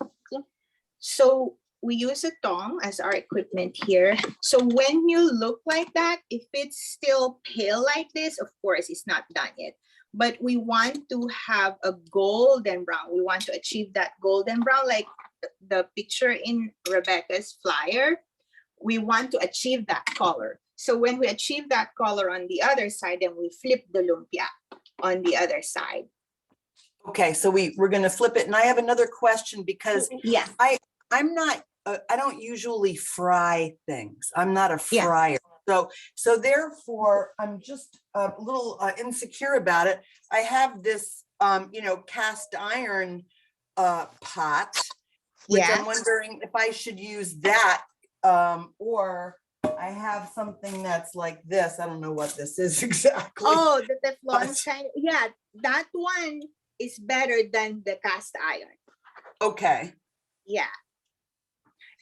So we use a tong as our equipment here. So when you look like that, if it's still pale like this, of course it's not done yet. But we want to have a golden brown. We want to achieve that golden brown like the picture in Rebecca's flyer. We want to achieve that color. So when we achieve that color on the other side, then we flip the lumpia. on the other side. Okay, so we're gonna flip it, and I have another question because Yeah. I'm not, I don't usually fry things. I'm not a Yeah. fryer. So therefore, I'm just a little insecure about it. I have this, cast iron pot, which I'm Yeah. wondering if I should use that, or I have something that's like this. I don't know what this is exactly. Oh, the Teflon But- kind. Yeah, that one is better than the cast iron. Okay. Yeah.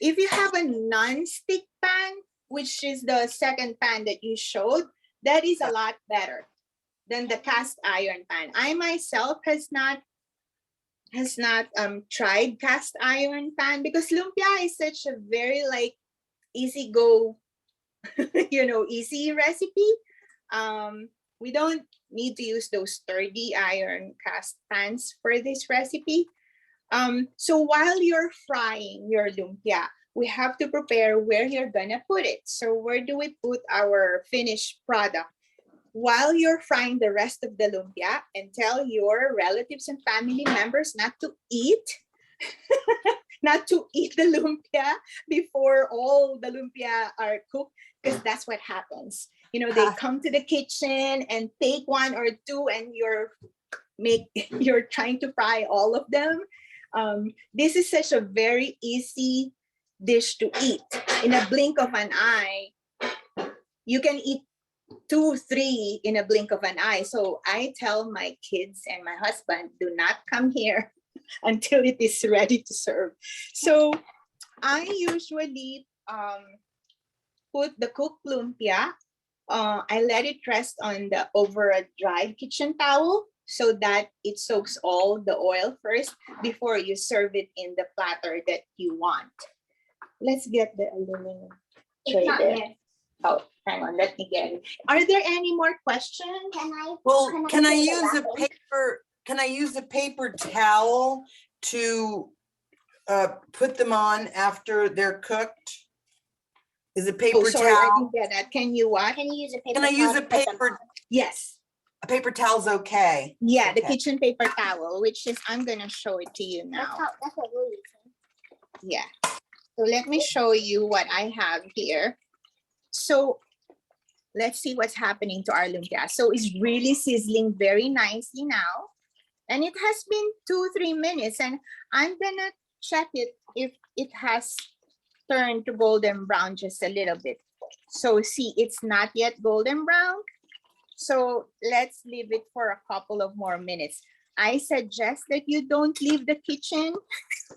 If you have a non-stick pan, which is the second pan that you showed, that is a lot better than the cast iron pan. I myself has not tried cast iron pan because lumpia is such a very like easy go, easy recipe. We don't need to use those sturdy iron cast pans for this recipe. So while you're frying your lumpia, we have to prepare where you're gonna put it. So where do we put our finished product? While you're frying the rest of the lumpia, and tell your relatives and family members not to eat, not to eat the lumpia before all the lumpia are cooked, because that's what happens. They come to the kitchen and take one or two, and you're trying to fry all of them. This is such a very easy dish to eat. In a blink of an eye, you can eat 2, 3 in a blink of an eye. So I tell my kids and my husband, do not come here until it is ready to serve. So I usually put the cooked lumpia. I let it rest over a dry kitchen towel so that it soaks all the oil first before you serve it in the platter that you want. Let's get the aluminum tray there. Oh, hang on, let me get it. Are there any more questions? Can I use a paper? Can I use a paper towel to put them on after they're cooked? Is a paper sorry, I towel? didn't get that. Can you what? Can you use a paper Can I use towel a to put them paper? on? Yes. A paper towel's okay. Yeah, the Okay. kitchen paper towel, which is, I'm gonna show it to you now. That's what we're using. Yeah. So let me show you what I have here. So let's see what's happening to our lumpia. So it's really sizzling very nicely now. And it has been 2-3 minutes, and I'm gonna check it if it has turned to golden brown just a little bit. So see, it's not yet golden brown. So let's leave it for a couple of more minutes. I suggest that you don't leave the kitchen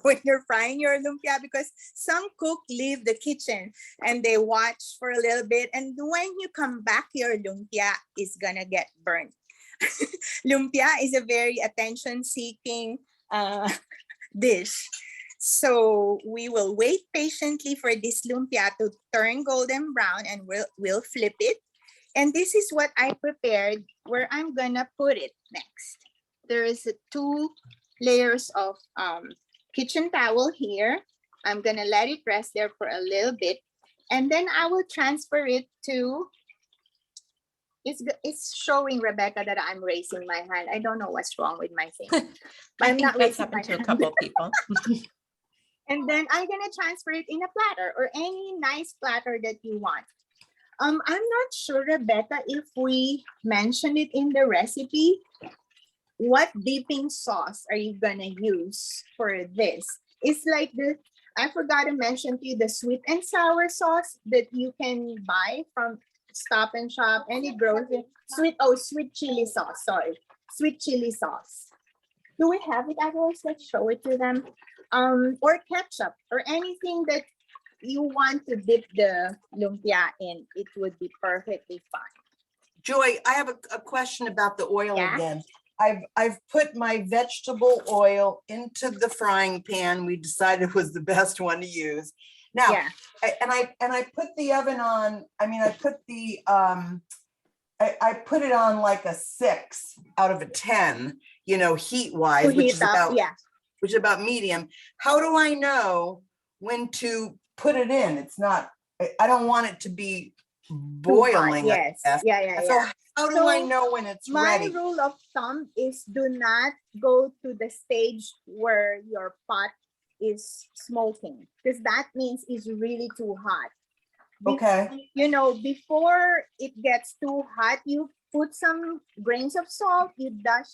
when you're frying your lumpia, because some cook leave the kitchen and they watch for a little bit, and when you come back, your lumpia is gonna get burnt. Lumpia is a very attention-seeking dish. So we will wait patiently for this lumpia to turn golden brown, and we'll flip it. And this is what I prepared where I'm gonna put it next. There is 2 layers of kitchen towel here. I'm gonna let it rest there for a little bit, and then I will transfer it to, it's showing Rebecca that I'm raising my hand. I don't know what's wrong with my thing. I I'm think not that's raising my happened to a hand. couple of people. And then I'm gonna transfer it in a platter or any nice platter that you want. I'm not sure, Rebecca, if we mentioned it in the recipe. What dipping sauce are you gonna use for this? It's like I forgot to mention to you the sweet and sour sauce that you can buy from Stop and Shop, any grocery. Sweet chili sauce, sorry. Sweet chili sauce. Do we have it, otherwise let's show it to them. Or ketchup or anything that you want to dip the lumpia in, it would be perfectly fine. Joy, I have a question about the oil Yeah? again. I've put my vegetable oil into the frying pan. We decided was the best one to use. Now, Yeah. I put the oven on. I mean, I put the I put it on like a 6 out of a 10. Heat wise, To heat up, yeah. which is about medium. How do I know when to put it in? It's not. I don't want it to be boiling. I Yes. guess. Yeah. So How do I So, know when it's My ready? rule of thumb is do not go to the stage where your pot is smoking, because that means it's really too hot. Okay. You know, before it gets too hot, you put some grains of salt, you dash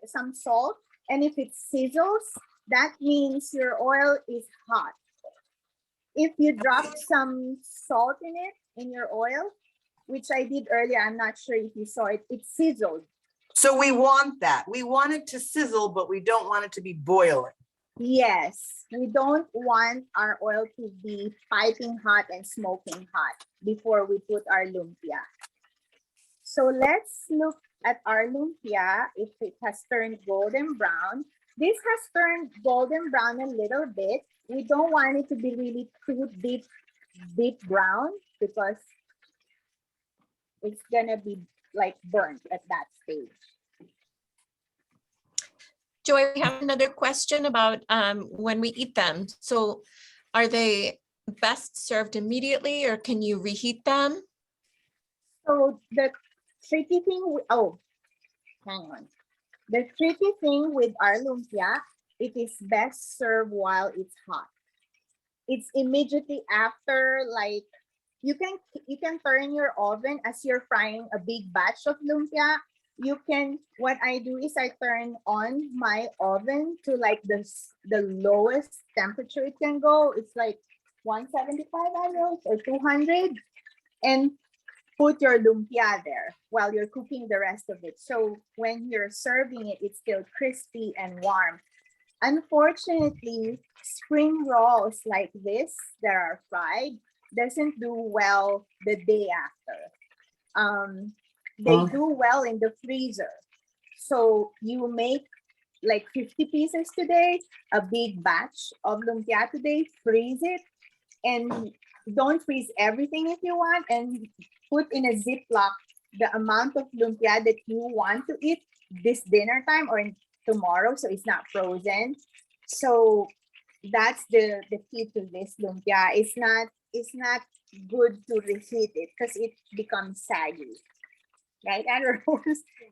some salt, and if it sizzles, that means your oil is hot. If you drop some salt in it, in your oil, which I did earlier, I'm not sure if you saw it, it sizzled. So we want that. We want it to sizzle, but we don't want it to be boiling. Yes, we don't want our oil to be piping hot and smoking hot before we put our lumpia. So let's look at our lumpia if it has turned golden brown. This has turned golden brown a little bit. We don't want it to be really too deep brown because it's gonna be like burnt at that stage. Joy, we have another question about when we eat them. So are they best served immediately or can you reheat them? So the tricky thing, hang on. The tricky thing with our lumpia, it is best served while it's hot. It's immediately after, like, you can turn your oven as you're frying a big batch of lumpia. What I do is I turn on my oven to like the lowest temperature it can go. It's like 175 or 200, and put your lumpia there while you're cooking the rest of it. So when you're serving it, it's still crispy and warm. Unfortunately, spring rolls like this that are fried doesn't do well the day after. They do well in the freezer. So you make like 50 pieces today, a big batch of lumpia today, freeze it, and don't freeze everything if you want, and put in a Ziploc the amount of lumpia that you want to eat this dinner time or tomorrow, so it's not frozen. So that's the key to this lumpia. It's not good to reheat it because it becomes saggy, right?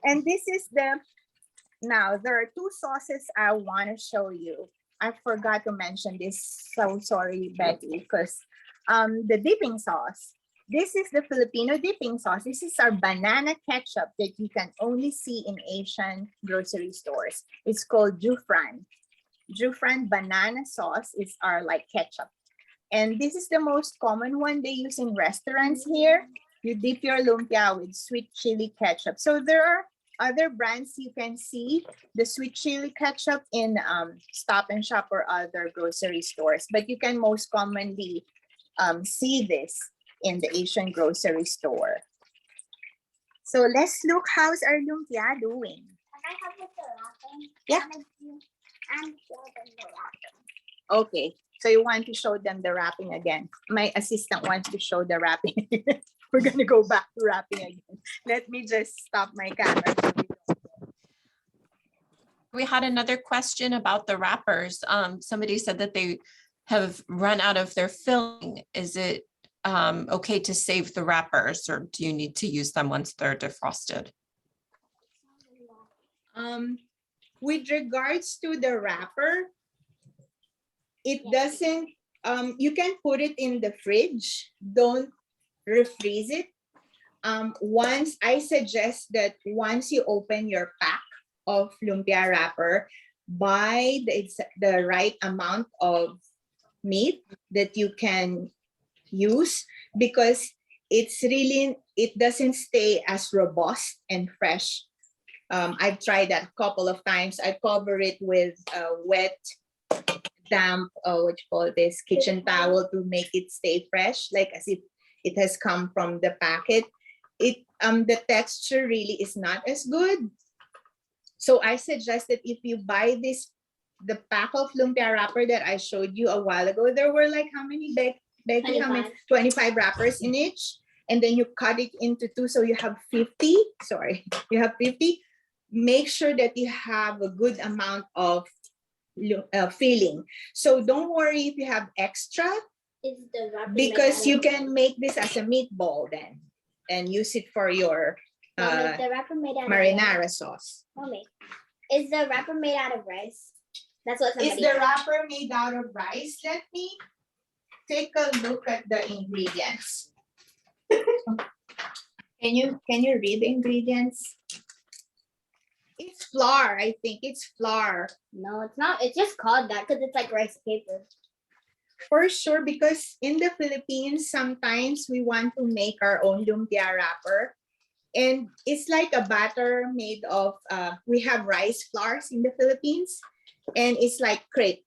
And this is now there are two sauces I want to show you. I forgot to mention this, so sorry, Betty, because the dipping sauce. This is the Filipino dipping sauce. This is our banana ketchup that you can only see in Asian grocery stores. It's called Jufran. Jufran banana sauce is our like ketchup. And this is the most common one they use in restaurants here. You dip your lumpia with sweet chili ketchup. So there are other brands you can see the sweet chili ketchup in Stop and Shop or other grocery stores, but you can most commonly see this in the Asian grocery store. So let's look, how's our lumpia doing? Can I have the wrapping? Yeah. And show them the wrapping. Okay, so you want to show them the wrapping again. My assistant wants to show the wrapping. We're gonna go back to wrapping again. Let me just stop my camera. So we don't. We had another question about the wrappers. Somebody said that they have run out of their filling. Is it okay to save the wrappers or do you need to use them once they're defrosted? With regards to the wrapper, it doesn't, you can put it in the fridge. Don't refreeze it. I suggest that once you open your pack of lumpia wrapper, buy the right amount of meat that you can use, because it doesn't stay as robust and fresh. I've tried that a couple of times. I cover it with a wet, damp, what you call this, kitchen towel to make it stay fresh, like as if it has come from the packet. The texture really is not as good. So I suggest that if you buy the pack of lumpia wrapper that I showed you a while ago, there were like how many, Becky? How many? 25 wrappers in each. And then you cut it into two, so you have 50. Sorry, you have 50. Make sure that you have a good amount of filling. So don't worry if you have extra, because you can make this as a meatball then and use it for your Mom, is the wrapper made out of marinara sauce. Mommy, is the wrapper made out of rice? That's what Is somebody the asked. wrapper made out of rice? Let me take a look at the ingredients. Can you read the ingredients? It's flour, I think it's flour. No, it's not. It's just called that because it's like rice paper. For sure, because in the Philippines, sometimes we want to make our own lumpia wrapper. And it's like a batter made of, we have rice flours in the Philippines, and it's like crepe.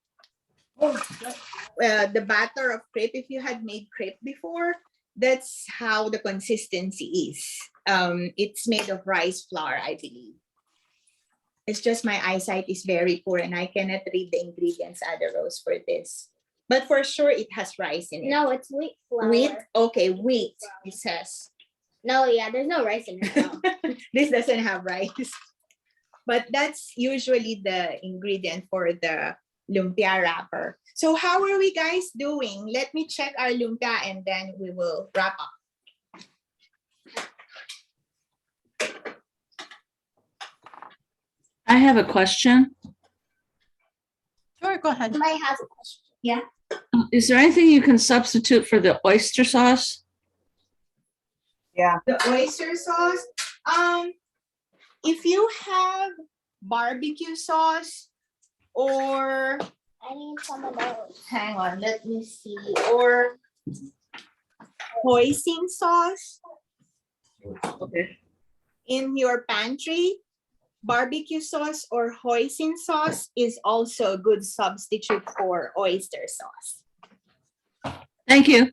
The batter of crepe, if you had made crepe before, that's how the consistency is. It's made of rice flour, I believe. It's just my eyesight is very poor and I cannot read the ingredients, Ada Rose, for this. But for sure, it has rice in it. No, it's wheat flour. Wheat? Okay, wheat, it says. No, yeah, there's no rice in it. No. This doesn't have rice. But that's usually the ingredient for the lumpia wrapper. So how are we guys doing? Let me check our lumpia and then we will wrap up. I have a question. Sure, go ahead. Somebody has a question. Yeah. Is there anything you can substitute for the oyster sauce? Yeah. The oyster sauce. If you have barbecue sauce or I need some of those. hang on, let me see, or hoisin sauce Okay. in your pantry, barbecue sauce or hoisin sauce is also a good substitute for oyster sauce. Thank you.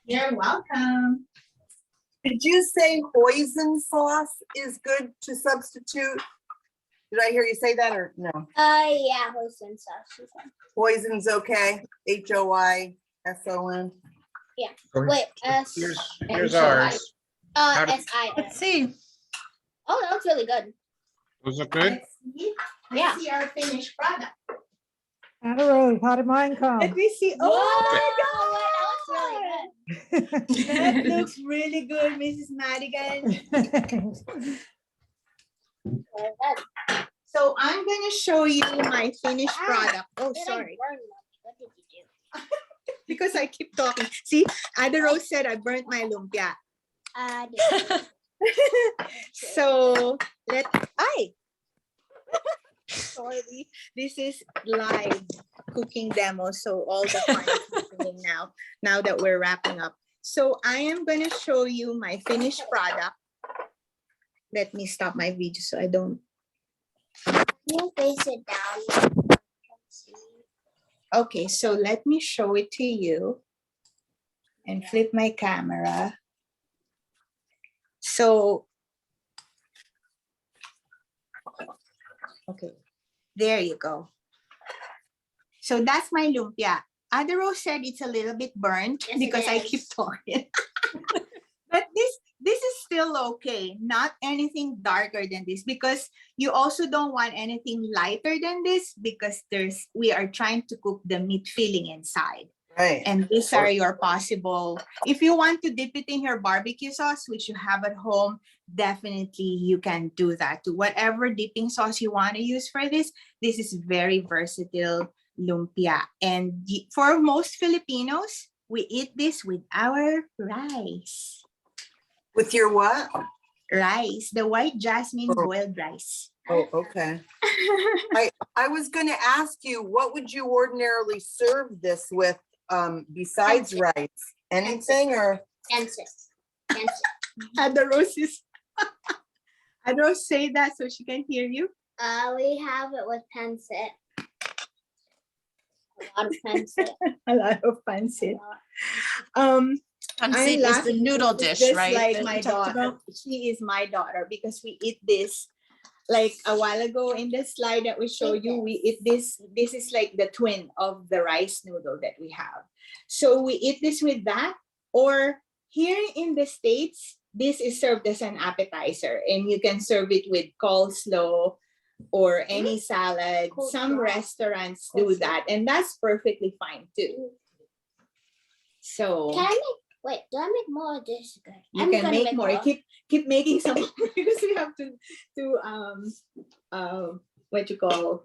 You're welcome. Did you say hoisin sauce is good to substitute? Did I hear you say that or no? Yeah, hoisin sauce. She said. Hoisin's okay. HOISON. Wait, Here's ours. How do- SIS. Let's see. Oh, that looks really good. Was it good? Let's see. Yeah. Let's see our finished product. Ada Rose, how did mine come? Let me see. Oh Whoa, that looks really good. that looks really good, Mrs. Madigan. Very good. So I'm gonna show you my finished product. Oh, Did I sorry. burn them? What did you do? Because I keep talking. See, Ada Rose said I burnt my lumpia. So sorry, this is live cooking demo. So all the fun is happening now that we're wrapping up. So I am gonna show you my finished product. Let me stop my video so I don't. You face it down. Okay, so let me show it to you and flip my camera. So, okay, there you go. So that's my lumpia. Ada Rose said it's a little bit burnt Yes, it because I is. keep talking. But this is still okay, not anything darker than this, because you also don't want anything lighter than this because we are trying to cook the meat filling inside. Right. And these are your possible, if you want to dip it in your barbecue sauce, which you have at home, definitely you can do that to whatever dipping sauce you want to use for this. This is very versatile lumpia. And for most Filipinos, we eat this with our rice. With your what? Rice, the white jasmine Oh. boiled rice. Oh, okay. I was gonna ask you, what would you ordinarily serve this with besides rice? Anything or? Kansas. And the Rose is, I don't say that so she can hear you. We have it with pancit. A lot of pancit. A lot of pancit. Pancit is the laughing noodle because dish, just right? like that my you talked daughter, about? she is my daughter because we eat this. Like a while ago in the slide that we show you, we eat this. This is like the twin of the rice noodle that we have. So we eat this with that. Or here in the States, this is served as an appetizer and you can serve it with coleslaw or any salad. Some restaurants do that and that's perfectly fine too. So Can I Wait, do I make more of this? Good. You I'm can gonna make more. Keep making some more because we have to what you call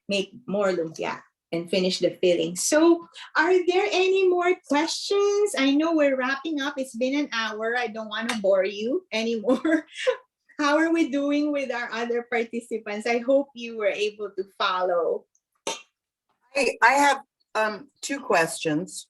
make more lumpia and finish the filling. So are there any more questions? I know we're wrapping up. It's been an hour. I don't want to bore you anymore. How are we doing with our other participants? I hope you were able to follow. I have two questions.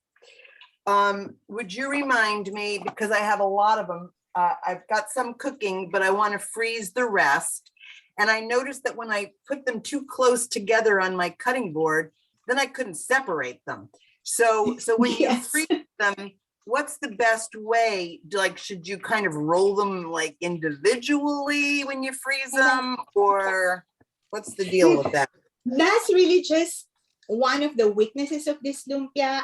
Would you remind me, because I have a lot of them, I've got some cooking, but I want to freeze the rest. And I noticed that when I put them too close together on my cutting board, then I couldn't separate them. So when you Yes. freeze them, what's the best way? Like, should you kind of roll them like individually when you freeze them, or what's the deal with that? That's really just one of the weaknesses of this lumpia.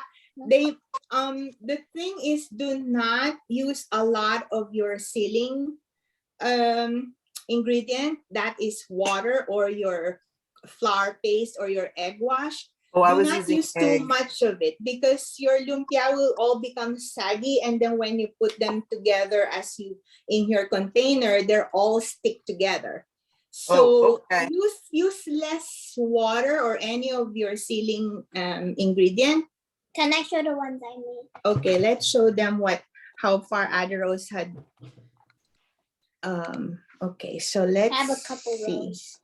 They the thing is, do not use a lot of your sealing ingredient, that is water or your flour paste or your egg wash. Oh, I Do was not using use egg. too much of it because your lumpia will all become saggy, and then when you put them together as you in your container, they're all stick together. So okay. use less water or any of your sealing ingredient. Can I show the ones I made? Okay, let's show them how far Adaros had. Okay, so let's I have a couple see. rows.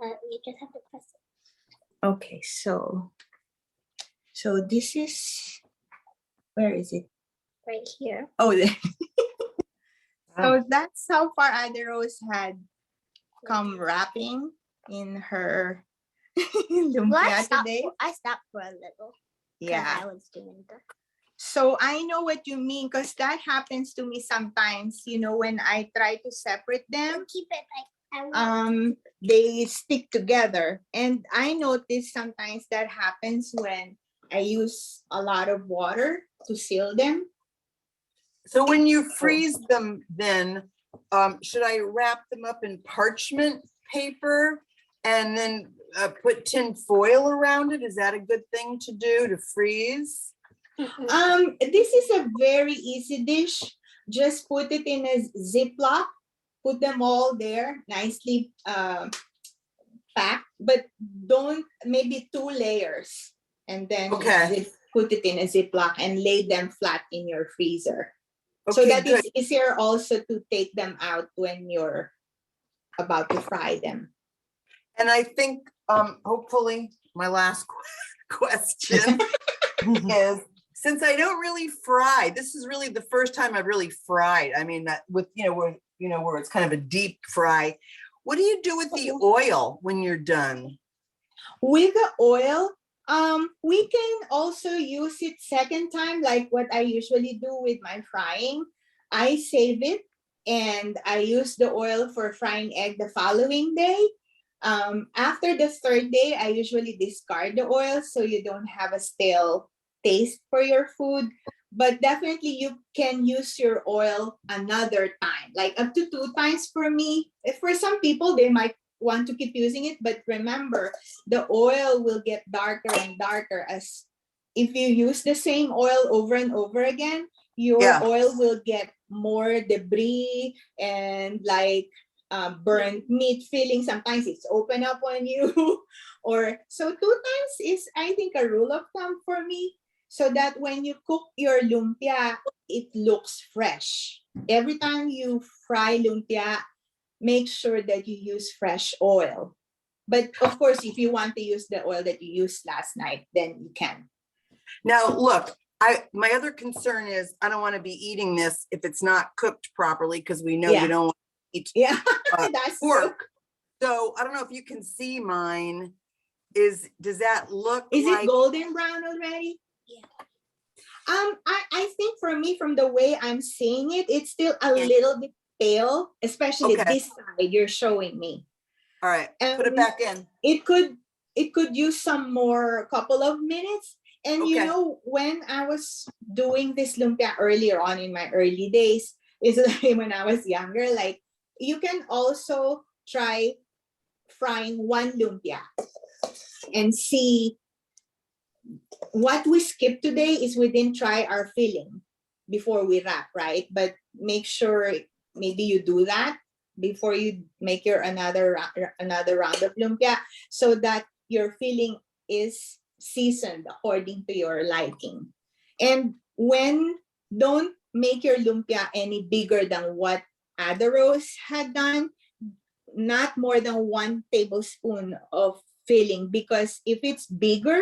You just have to press it. Okay, so this is, where is it? Right here. Oh, there. So that's how far Adaros had come wrapping in her lumpia today. I stopped for a little. Yeah. I was doing that. So I know what you mean, because that happens to me sometimes, when I try to separate them, Keep it like I want. they stick together. And I notice sometimes that happens when I use a lot of water to seal them. So when you freeze them, then should I wrap them up in parchment paper and then put tin foil around it? Is that a good thing to do to freeze? This is a very easy dish. Just put it in a Ziploc, put them all there nicely packed, but don't, maybe 2 layers, and then put it in a Ziploc and lay them flat in your freezer. So that good. it's easier also to take them out when you're about to fry them. And I think hopefully my last question is, since I don't really fry, this is really the first time I've really fried. I mean, with where it's kind of a deep fry. What do you do with the oil when you're done? With the oil, we can also use it second time, like what I usually do with my frying. I save it and I use the oil for frying egg the following day. After the 3rd day, I usually discard the oil so you don't have a stale taste for your food. But definitely you can use your oil another time, like up to 2 times for me. For some people, they might want to keep using it, but remember, the oil will get darker and darker as if you use the same oil over and over again, your oil will get more debris and like burnt meat feeling. Sometimes it's open up on you or so 2 times is, I think, a rule of thumb for me, so that when you cook your lumpia, it looks fresh. Every time you fry lumpia, make sure that you use fresh oil. But of course, if you want to use the oil that you used last night, then you can. Now, look, my other concern is I don't want to be eating this if it's not cooked properly, because we know you don't want to eat That's pork. So I don't know if you can see mine. Does that look Is like it golden brown already? Yeah. I think for me, from the way I'm seeing it, it's still a little bit pale, especially this side you're showing me. All right, put it back in. It could use some more couple of minutes. And when I was doing this lumpia earlier on in my early days, is like when I was younger, like you can also try frying 1 lumpia and see what we skipped today is we didn't try our filling before we wrap, right? But make sure maybe you do that before you make your another round of lumpia, so that your filling is seasoned according to your liking. And don't make your lumpia any bigger than what Ada Rose had done. Not more than 1 tablespoon of filling, because if it's bigger,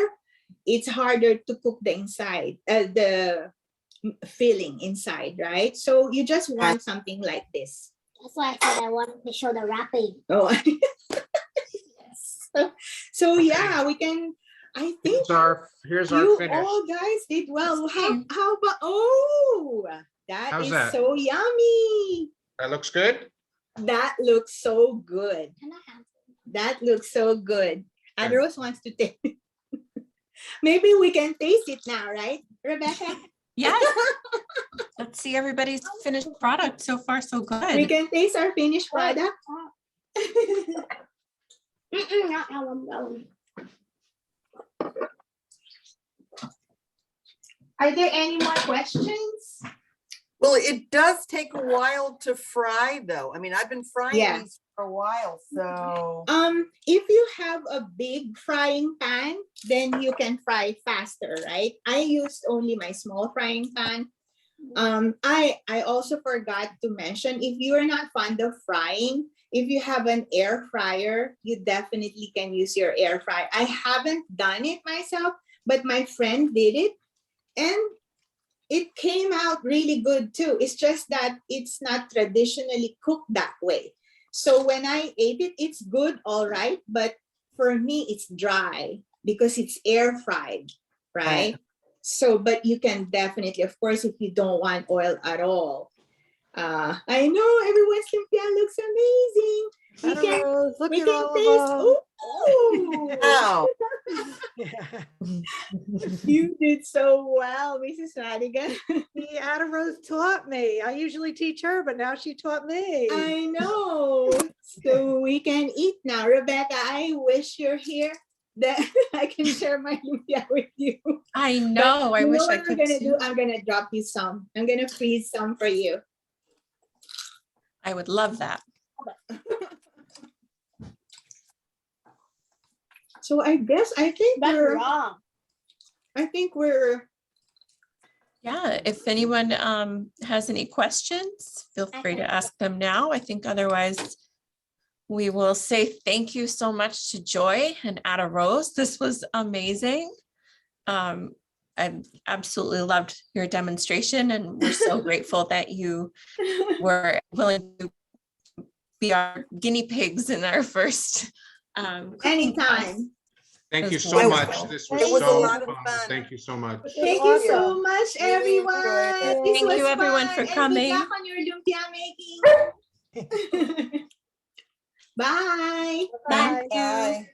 it's harder to cook the inside, the filling inside, right? So you just want something like this. That's why I said I wanted to show the wrapping. Oh, so yeah, we can. I think Here's our you finish. all guys did well. How about, oh, How's is that? so yummy. That looks good. That looks so good. Can I have That looks so good. And Rose wants to take. Maybe we can taste it now, right, Rebecca? Yes. Let's see everybody's finished product. So far, so good. We can taste our finished product. not that one. Are there any more questions? Well, it does take a while to fry though. I mean, I've been frying these for a while, so. If you have a big frying pan, then you can fry faster, right? I used only my small frying pan. I also forgot to mention, if you are not fond of frying, if you have an air fryer, you definitely can use your air fryer. I haven't done it myself, but my friend did it, and it came out really good too. It's just that it's not traditionally cooked that way. So when I ate it, it's good, all right. But for me, it's dry because it's air fried, right? So, but you can definitely, of course, if you don't want oil at all. I know everyone's lumpia looks amazing. Look We at can all taste. of them. Oh, you did so well, Mrs. Madigan. Ada Rose taught me. I usually teach her, but now she taught me. I know. So we can eat now. Rebecca, I wish you're here, that I can share my lumpia with you. I know. I You wish know I what could I'm gonna too. do? I'm gonna drop you some. I'm gonna freeze some for you. I would love that. So I think That's we're. wrong. I think we're. Yeah, if anyone has any questions, feel free to ask them now. I think otherwise we will say thank you so much to Joy and Ada Rose. This was amazing. I absolutely loved your demonstration, and we're so grateful that you were willing to be our guinea pigs in our first cooking class. Anytime. Thank you It was so wonderful. much. This It was was a so lot of fun. fun. Thank you so much. Thank you so much, everyone. enjoyed it. This Thank was you, everyone, fun. for And coming. good luck on your lumpia making. Bye. Thank you. Bye.